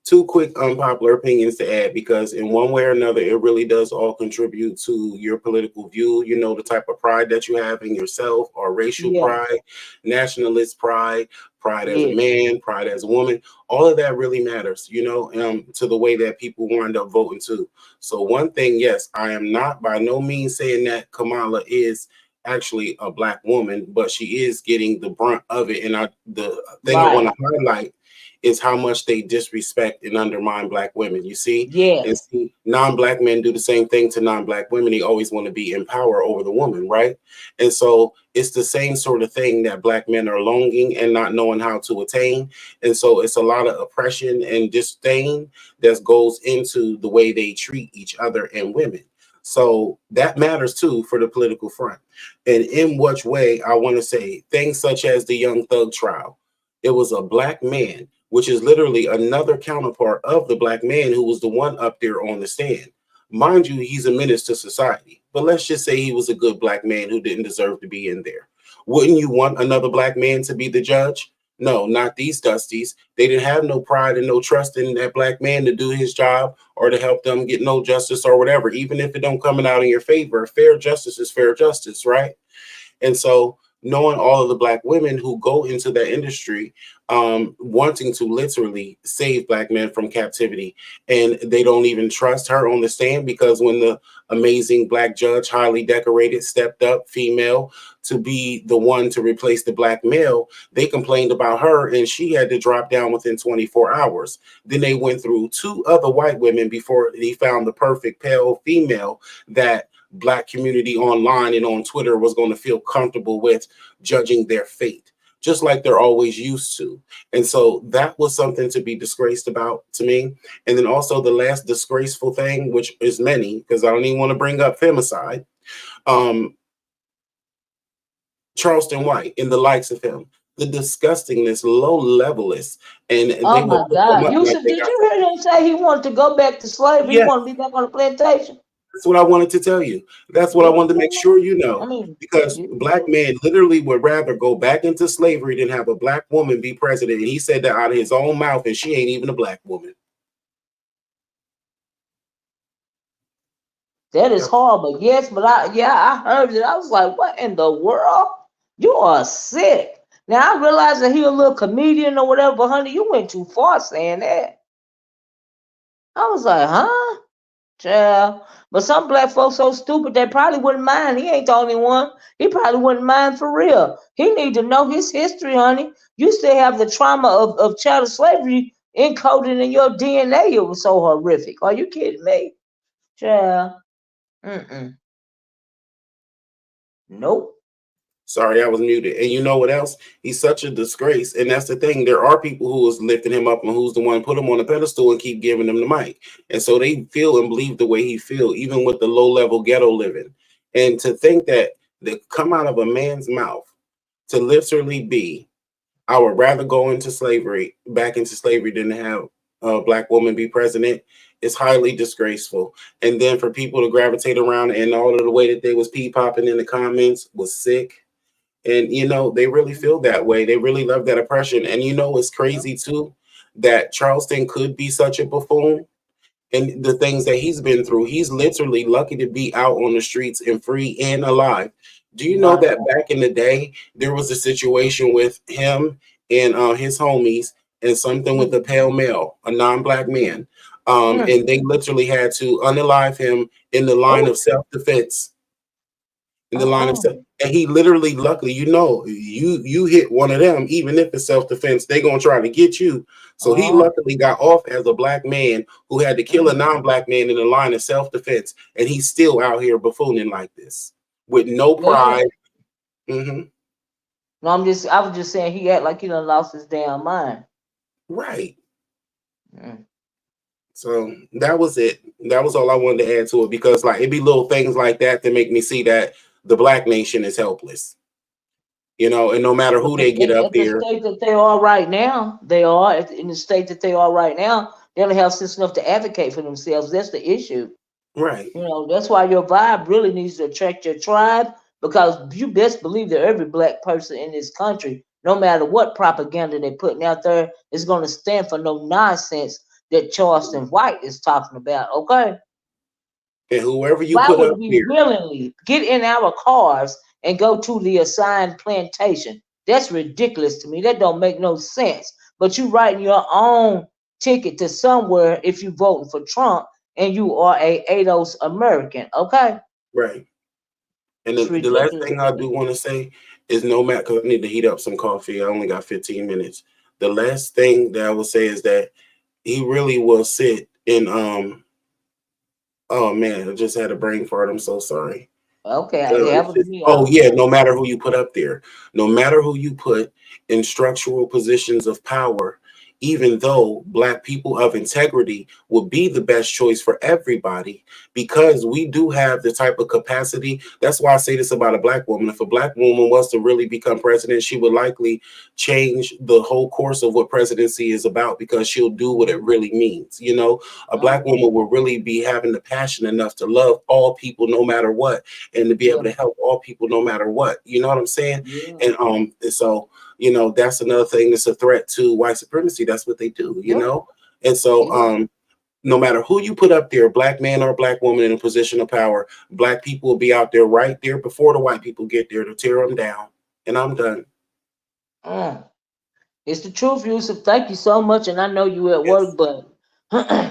two quick unpopular opinions to add, because in one way or another it really does all contribute to your political view. You know, the type of pride that you have in yourself, or racial Yeah, pride, nationalist pride, pride as a yeah, man, pride as a woman. All of that really matters, you know, to the way that people wind up voting too. So one thing, yes, I am not by no means saying that Kamala is actually a black woman, but she is getting the brunt of it. And the thing I want right. to highlight is how much they disrespect and undermine black women. You see, and Yes, see, non-black men do the same thing to non-black women. They always want to be in power over the woman, right? And so it's the same sort of thing that black men are longing and not knowing how to attain. And so it's a lot of oppression and disdain that goes into the way they treat each other and women. So that matters too for the political front. And in which way, I want to say things such as the Young Thug trial. It was a black man, which is literally another counterpart of the black man who was the one up there on the stand. Mind you, he's a menace to society, but let's just say he was a good black man who didn't deserve to be in there. Wouldn't you want another black man to be the judge? No, not these dusties. They didn't have no pride and no trust in that black man to do his job or to help them get no justice or whatever. Even if it don't coming out in your favor, fair justice is fair justice, right? And so, knowing all of the black women who go into that industry, wanting to literally save black men from captivity, and they don't even trust her on the stand, because when the amazing black judge, highly decorated, stepped up, female, to be the one to replace the black male, they complained about her and she had to drop down within 24 hours. Then they went through two other white women before they found the perfect pale female that black community online and on Twitter was going to feel comfortable with judging their fate, just like they're always used to. And so that was something to be disgraced about to me. And then also the last disgraceful thing, which is many, because I don't even want to bring up femicide, um, Charleston White and the likes of him. The disgustingness, low levelness, and they oh will my put them God, up you like should, they did got you something. hear him say he wanted to go back to slavery? He Yeah, wanted to be back on the plantation. that's what I wanted to tell you. That's what I Yeah, wanted to make sure you I know. mean, Because black men literally would rather go back into slavery than have a black woman be president. And he said that out of his own mouth, and she ain't even a black woman. that is Yep. horrible. Yes, but I heard it. I was like, what in the world? You are sick. Now I realize that he a little comedian or whatever, but honey, you went too far saying that. I was like, huh? Child. But some black folks so stupid they probably wouldn't mind. He ain't the only one. He probably wouldn't mind for real. He need to know his history, honey. You still have the trauma of chattel slavery encoded in your DNA. It was so horrific. Are you kidding me? Child. Mm-mm. Nope. Sorry, I was muted. And you know what else? He's such a disgrace. And that's the thing. There are people who is lifting him up and who's the one put him on a pedestal and keep giving him the mic. And so they feel and believe the way he feel, even with the low level ghetto living. And to think that they come out of a man's mouth to literally be, I would rather go into slavery, back into slavery, than to have a black woman be president, is highly disgraceful. And then for people to gravitate around and all of the way that they was pee popping in the comments was sick. And you know, they really feel that way. They really love that oppression. And you know, it's crazy too that Charleston could be such a buffoon, and the things that he's been through. He's literally lucky to be out on the streets and free and alive. Do you know Right. that back in the day, there was a situation with him and his homies, and something with a Mm, pale male, a non-black man, mm. and they literally had to unalive him in the line Oh, of self-defense, in the line of uh-uh. self. And he literally, luckily, you know, you hit one of them, even if it's self-defense, they gonna try to get you. So he Uh, luckily got off as a black man who had to kill a mm, non-black man in the line of self-defense, and he's still out here buffooning like this with no man. pride. Hmm. No, I was just saying he act like he done lost his damn mind. Right. Mm. So that was it. That was all I wanted to add to it, because like it'd be little things like that that make me see that the black nation is helpless. You know, and no matter But who they get up at the there, state that they are right now, in the state that they are right now, they don't have sense enough to advocate for themselves. That's the issue. right, You know, that's why your vibe really needs to attract your tribe, because you best believe that every black person in this country, no matter what propaganda they're putting out there, is going to stand for no nonsense that Charleston White is talking about. Okay, And whoever you why put would up we there, willingly get in our cars and go to the assigned plantation? That's ridiculous to me. That don't make no sense. But you writing your own ticket to somewhere if you voting for Trump and you are a ADOS American. Okay, right? And it's the last ridiculous thing to I do me. want to say is no matter, because I need to heat up some coffee. I only got 15 minutes. The last thing that I will say is that he really will sit in oh man, I just had a brain fart. I'm so sorry. Okay, it It's happened to just, me oh all the yeah, time. no matter who you put up there, no matter who you put in structural positions of power, even though black people of integrity would be the best choice for everybody, because we do have the type of capacity. That's why I say this about a black woman. If a black woman was to really become president, she would likely change the whole course of what presidency is about, because she'll do what it really means. You know, a black Uh-huh. woman will really be having the passion enough to love all people no matter what, and to be able Yeah, to help all people no matter what. You know what I'm saying? yeah, And so that's another thing that's a threat to white supremacy. That's what they do. yeah, And so yeah. no matter who you put up there, black man or black woman in a position of power, black people will be out there right there before the white people get there to tear them down. And I'm done. Mm. It's the truth, Yusuf. Thank you so much. And I know you at Yes. work, but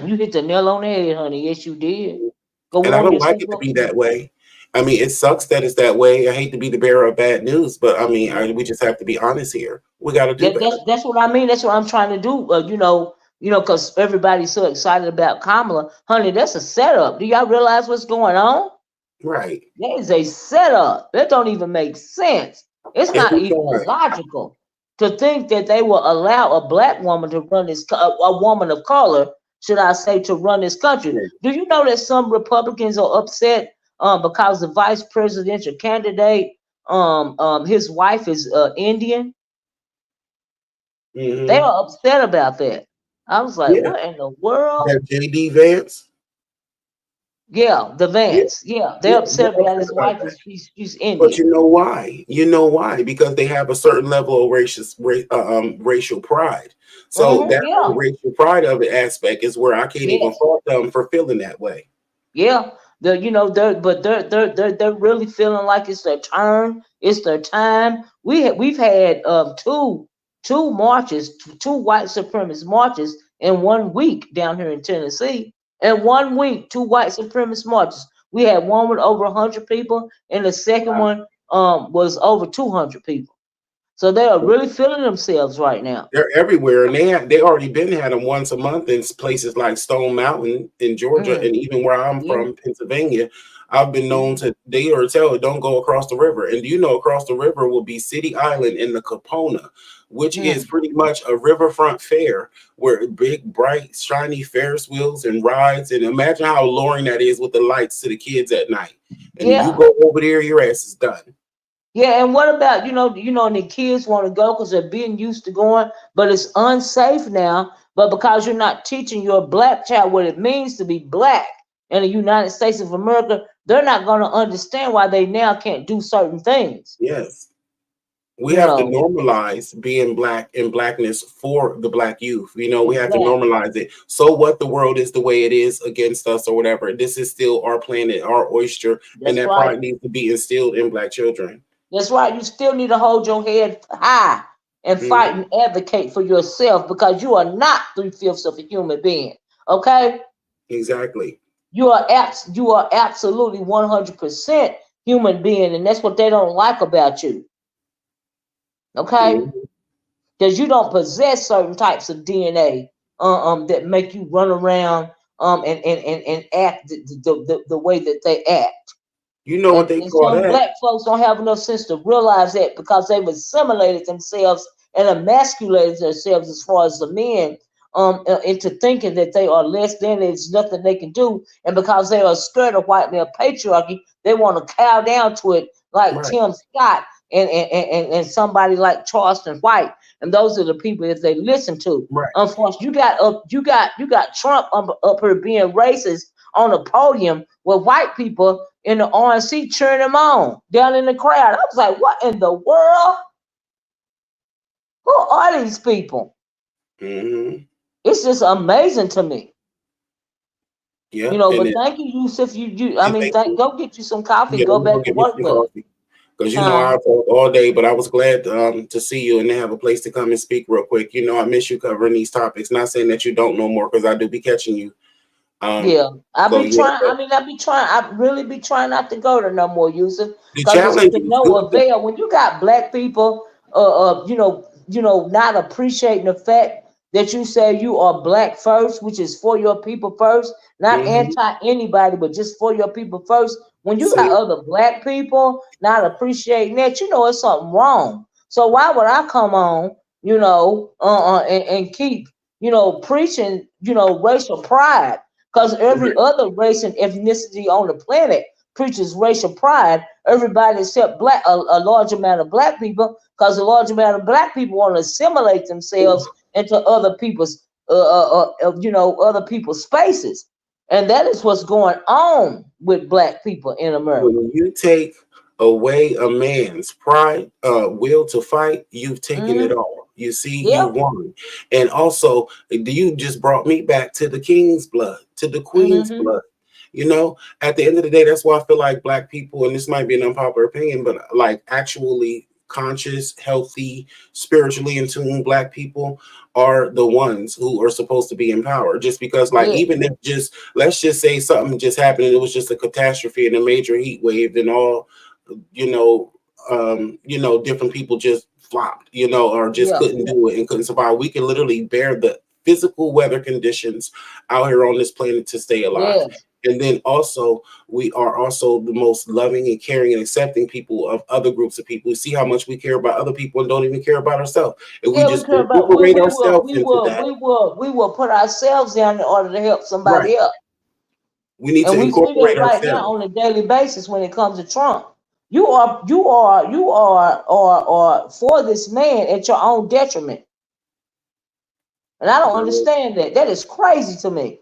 you hit the nail on the head, honey. Yes, you did. Go And I warm don't like yourself it to up be some. that way. I mean, it sucks that it's that way. I hate to be the bearer of bad news, but I mean, Yeah. we just have to be honest here. We got to do better. That's what I mean. That's what I'm trying to do. Because everybody's so excited about Kamala, honey. That's a setup. Do y'all realize what's going on? Right. That is a setup. That don't even make sense. It's not Every even time. logical to think that they will allow a black woman to run a woman of color, should I say, to run this country. Do you know that some Republicans are upset because the vice presidential candidate, his wife is Indian? They Hmm. are upset about that. I was like, Yeah. what in the world? That JD Vance. Yeah, the Yeah. Vance. Yeah, they're Yeah. They're upset about upset his about wife that. is she's But Indian. you know why? You know why? Because they have a certain level of racial pride. So that whole Yeah. racial pride of it aspect is where I can't even Yes. fault them for feeling that way. Yeah, they're really feeling like it's their turn. It's their time. We've had two marches, two white supremacist marches in 1 week down here in Tennessee. In 1 week, two white supremacist marches. We had one with over 100 people, and the second Wow. one was over 200 people. So they are really feeling themselves right now. They're everywhere, and they already been had them once a month in places like Stone Mountain in Georgia, Mm, and even where I'm yeah, from, Pennsylvania. I've been known yeah, to they or tell don't go across the river, and do you know across the river will be City Island in the Capona, which is mm, pretty much a riverfront fair where big, bright, shiny Ferris wheels and rides, and imagine how alluring that is with the lights to the kids at night. And you yeah. go over there, your ass is done. Yeah, and what about and the kids want to go because they're being used to going, but it's unsafe now. But because you're not teaching your black child what it means to be black in the United States of America, they're not going to understand why they now can't do certain things. Yes. We You have to know, normalize being black and blackness for the black youth. We have to exactly. normalize it. So what, the world is the way it is against us or whatever. This is still our planet, our oyster, and That's that right. pride needs to be instilled in black children. That's right. You still need to hold your head high and fight Hmm. and advocate for yourself because you are not 3/5 of a human being. Okay? Exactly. You are absolutely 100% human being, and that's what they don't like about you. Okay, Hmm. because you don't possess certain types of DNA that make you run around and act the way that they act. You know what they And call some that? black folks don't have enough sense to realize that because they've assimilated themselves and emasculated themselves as far as the men into thinking that they are less than, there's nothing they can do. And because they are scared of white male patriarchy, they want to cow down to it like Right. Tim Scott and somebody like Charleston White. And those are the people that they listen to. Right. Unfortunately, you got Trump up here being racist on the podium with white people in the RNC cheering him on down in the crowd. I was like, what in the world? Who are these people? Hmm. It's just amazing to me. Yeah, and But thank you, Yusuf. I and mean, thank you. go get you some coffee and Yeah, go let me go back to get me work some with it. coffee. Because I Huh? talk all day, but I was glad to see you and to have a place to come and speak real quick. I miss you covering these topics. Not saying that you don't know more, because I do be catching you. Um, Yeah, I so be yeah, trying. but I mean, I be trying. I really be trying not to go to no more, Yusuf, the because it's challenge to was no good. avail. When you got black people, not appreciating the fact that you say you are black first, which is for your people first, not Hmm. anti anybody, but just for your people first. When you got See, other black people not appreciating that, it's something wrong. So why would I come on, and keep, preaching, racial pride? Because every right. other race and ethnicity on the planet preaches racial pride. Everybody except a large amount of black people, because a large amount of black people want to assimilate themselves into other people's spaces, and that is what's going on with black people in America. When you take away a man's pride, will to fight, you've taken it Hmm. all. You see, you Yep. won. And also, you just brought me back to the king's blood, to the queen's Hmm. blood. At the end of the day, that's why I feel like black people, and this might be an unpopular opinion, but like actually conscious, healthy, spiritually in tune black people are the ones who are supposed to be in power. Just because, like, Yeah. even if just let's just say something just happened and it was just a catastrophe and a major heat wave and all, you know, different people just flopped, or just Yeah. couldn't do it and couldn't survive. We can literally bear the physical weather conditions out here on this planet to stay alive. Yes. And then also, we are also the most loving and caring and accepting people of other groups of people. We see how much we care about other people and don't even care about ourselves. If we Yeah, we just care about we incorporate we will ourselves we into will that, we will we will put ourselves down in order to help right? somebody else. We need And to we see that incorporate right now ourselves. on a daily basis when it comes to Trump. You are for this man at your own detriment. And I don't understand that. That is crazy to me.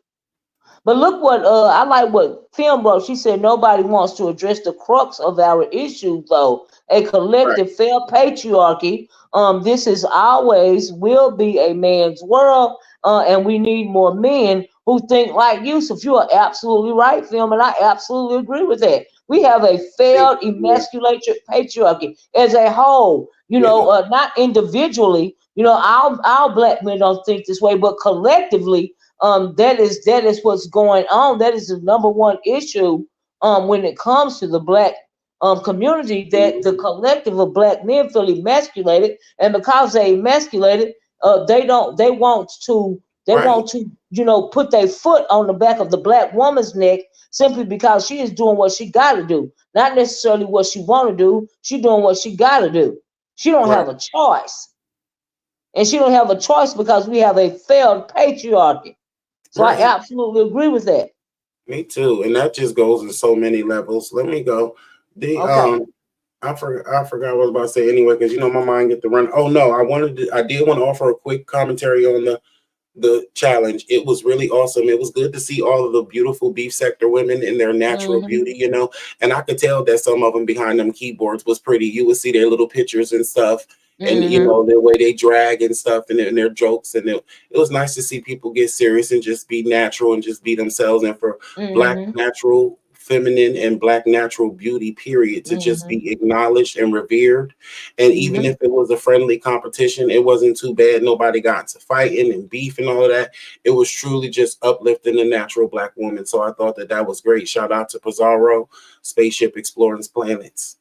But look what I like what Film wrote. She said nobody wants to address the crux of our issues though. A Right, collective failed patriarchy. This is always will be a man's world, and we need more men who think like Yusuf. You are absolutely right, Film, and I absolutely agree with that. We have a thank failed you. emasculated patriarchy as a whole. Yeah, Not individually. Our black men don't think this way, but collectively, that is what's going on. That is the number one issue when it comes to the black community, that the mhm, collective of black men feel emasculated, and because they emasculated, they right, want to put their foot on the back of the black woman's neck simply because she is doing what she got to do, not necessarily what she want to do. She doing what she got to do. She don't right. have a choice, and she don't have a choice because we have a failed patriarchy. So I Right. absolutely agree with that. Me too. And that just goes in so many levels. Let me go. The Okay. I forgot what I was about to say anyway, because my mind get to run. Oh no, I did want to offer a quick commentary on the challenge. It was really awesome. It was good to see all of the beautiful beef sector women in their natural Mhm. beauty. And I could tell that some of them behind them keyboards was pretty. You would see their little pictures and stuff, and Mhm. their way they drag and stuff, and their jokes, and it was nice to see people get serious and just be natural and just be themselves, and for black Mhm. natural feminine and black natural beauty period to just Mhm. be acknowledged and revered. And even Mhm. if it was a friendly competition, it wasn't too bad. Nobody got into fighting and beef and all of that. It was truly just uplifting the natural black woman. So I thought that that was great. Shout out to Pizarro, Spaceship Exploring Planets.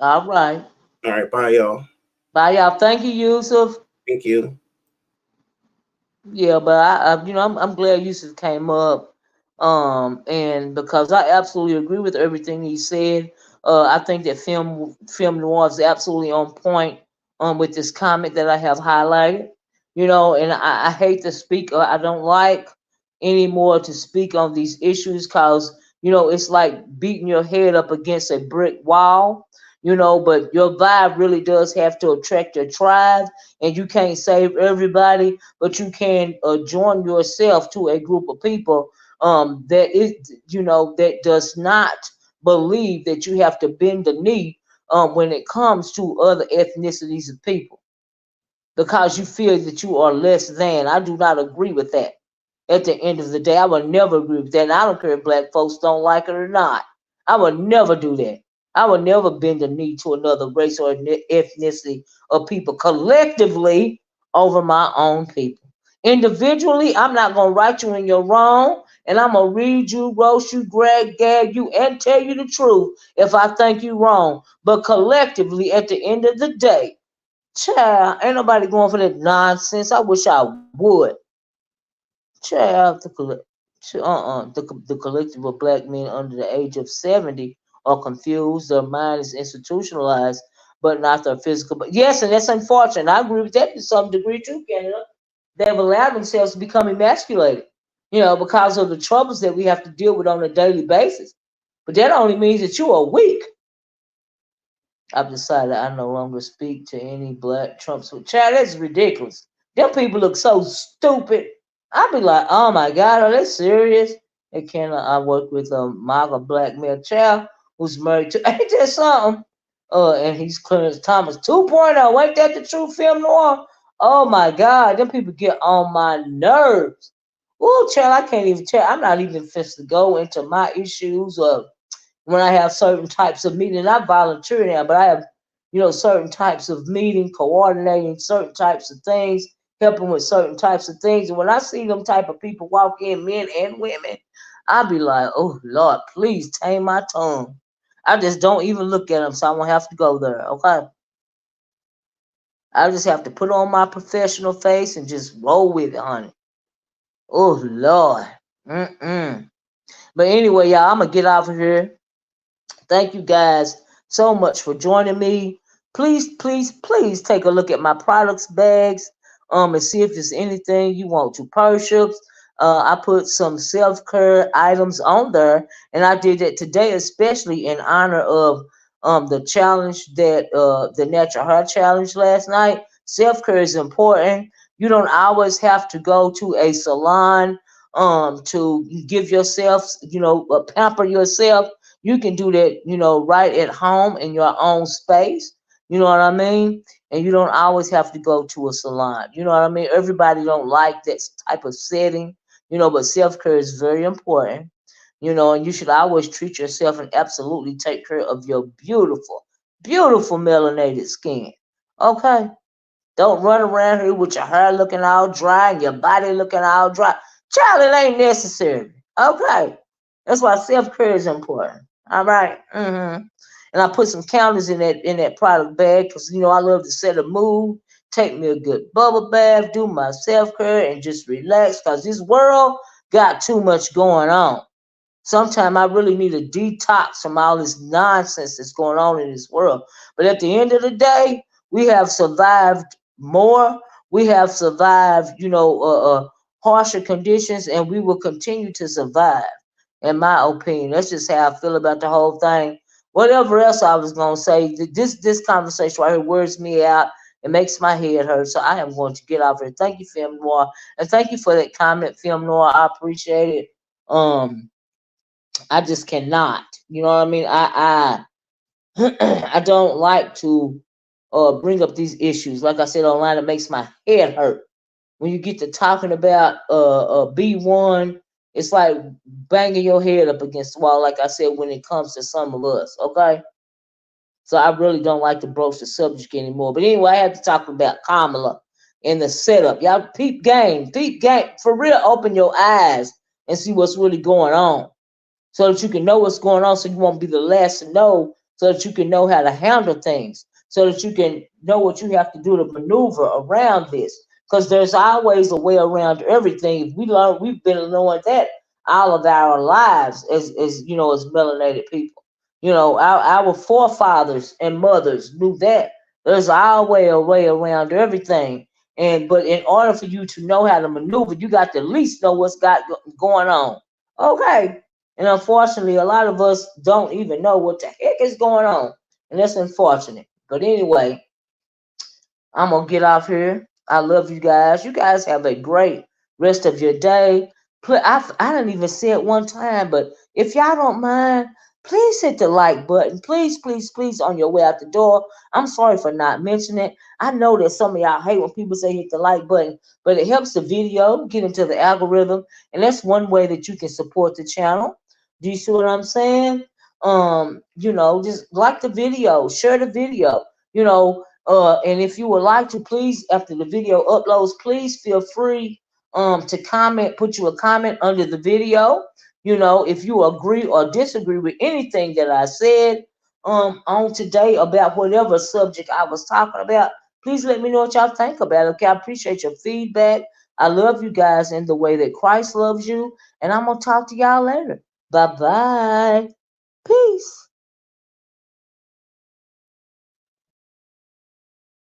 All right. All right, bye, y'all. Bye, y'all. Thank you, Yusuf. Thank you. Yeah, but I'm glad Yusuf came up, and because I absolutely agree with everything he said. I think that film noir is absolutely on point, with this comment that I have highlighted. And I hate to speak. I don't like anymore to speak on these issues because it's like beating your head up against a brick wall. But your vibe really does have to attract your tribe, and you can't save everybody, but you can join yourself to a group of people that does not believe that you have to bend the knee when it comes to other ethnicities of people. because you feel that you are less than. I do not agree with that. At the end of the day, I would never agree with that. And I don't care if black folks don't like it or not. I would never do that. I would never bend the knee to another race or ethnicity or people collectively over my own people. Individually, I'm not going to write you in your wrong, and I'm going to read you, roast you, gag you, and tell you the truth if I think you wrong. But collectively, at the end of the day, child, ain't nobody going for that nonsense. I wish I would. Child, the collective of black men under the age of 70 are confused. Their mind is institutionalized, but not their physical. But yes, and that's unfortunate. I agree with that to some degree too, Canada. They've allowed themselves to become emasculated, because of the troubles that we have to deal with on a daily basis. But that only means that you are weak. I've decided I no longer speak to any black Trumps. Child, that's ridiculous. Them people look so stupid. I'd be like, oh my God, are they serious? And can I work with a MAGA black male child who's married to, ain't that something? And he's Clarence Thomas 2.0. Ain't that the true film noir? Oh my God, them people get on my nerves. Ooh, child, I can't even tell. I'm not even fit to go into my issues of when I have certain types of meeting. I volunteer now, but I have, certain types of meeting, coordinating certain types of things, helping with certain types of things. And when I see them type of people walk in, men and women, I be like, oh Lord, please tame my tongue. I just don't even look at them, so I won't have to go there. Okay, I just have to put on my professional face and just roll with it, honey. Oh Lord. Mm-mm. But anyway, y'all, I'm gonna get off of here. Thank you guys so much for joining me. Please, please, please take a look at my products bags and see if there's anything you want to purchase. I put some self care items on there, and I did it today, especially in honor of the challenge that the natural hair challenge last night. Self care is important. You don't always have to go to a salon to give yourself, pamper yourself. You can do that, right at home in your own space. You know what I mean? And you don't always have to go to a salon. You know what I mean? Everybody don't like that type of setting, but self-care is very important. And you should always treat yourself and absolutely take care of your beautiful, beautiful melanated skin. Okay? Don't run around here with your hair looking all dry and your body looking all dry. Child, it ain't necessary. Okay. That's why self care is important. All right. And I put some counters in that product bag because I love to set a mood, take me a good bubble bath, do my self care, and just relax because this world got too much going on. Sometimes I really need a detox from all this nonsense that's going on in this world. But at the end of the day, we have survived more. We have survived, harsher conditions, and we will continue to survive. In my opinion, that's just how I feel about the whole thing. Whatever else I was gonna say, this conversation right here wears me out. It makes my head hurt. So I am going to get off here. Thank you, Film Noir, and thank you for that comment, Film Noir. I appreciate it. I just cannot. You know what I mean? I don't like to bring up these issues. Like I said online, it makes my head hurt. When you get to talking about B1, it's like banging your head up against the wall. Like I said, when it comes to some of us, okay. So I really don't like to broach the subject anymore. But anyway, I have to talk about Kamala and the setup. Y'all peep game. For real, open your eyes and see what's really going on so that you can know what's going on so you won't be the last to know, so that you can know how to handle things, so that you can know what you have to do to maneuver around this. Because there's always a way around everything. If we've been knowing that all of our lives as melanated people. Our forefathers and mothers knew that. There's always a way around everything. But in order for you to know how to maneuver, you got to at least know what's got going on. Okay. And unfortunately, a lot of us don't even know what the heck is going on. And that's unfortunate. But anyway, I'm going to get off here. I love you guys. You guys have a great rest of your day. I didn't even say it one time, but if y'all don't mind, please hit the like button. Please, please, please, on your way out the door. I'm sorry for not mentioning it. I know that some of y'all hate when people say hit the like button, but it helps the video get into the algorithm, and that's one way that you can support the channel. Do you see what I'm saying? Just like the video, share the video, and if you would like to, please, after the video uploads, please feel free to comment, put you a comment under the video, if you agree or disagree with anything that I said on today about whatever subject I was talking about. Please let me know what y'all think about it. Okay, I appreciate your feedback. I love you guys in the way that Christ loves you, and I'm gonna talk to y'all later. Bye bye. Peace.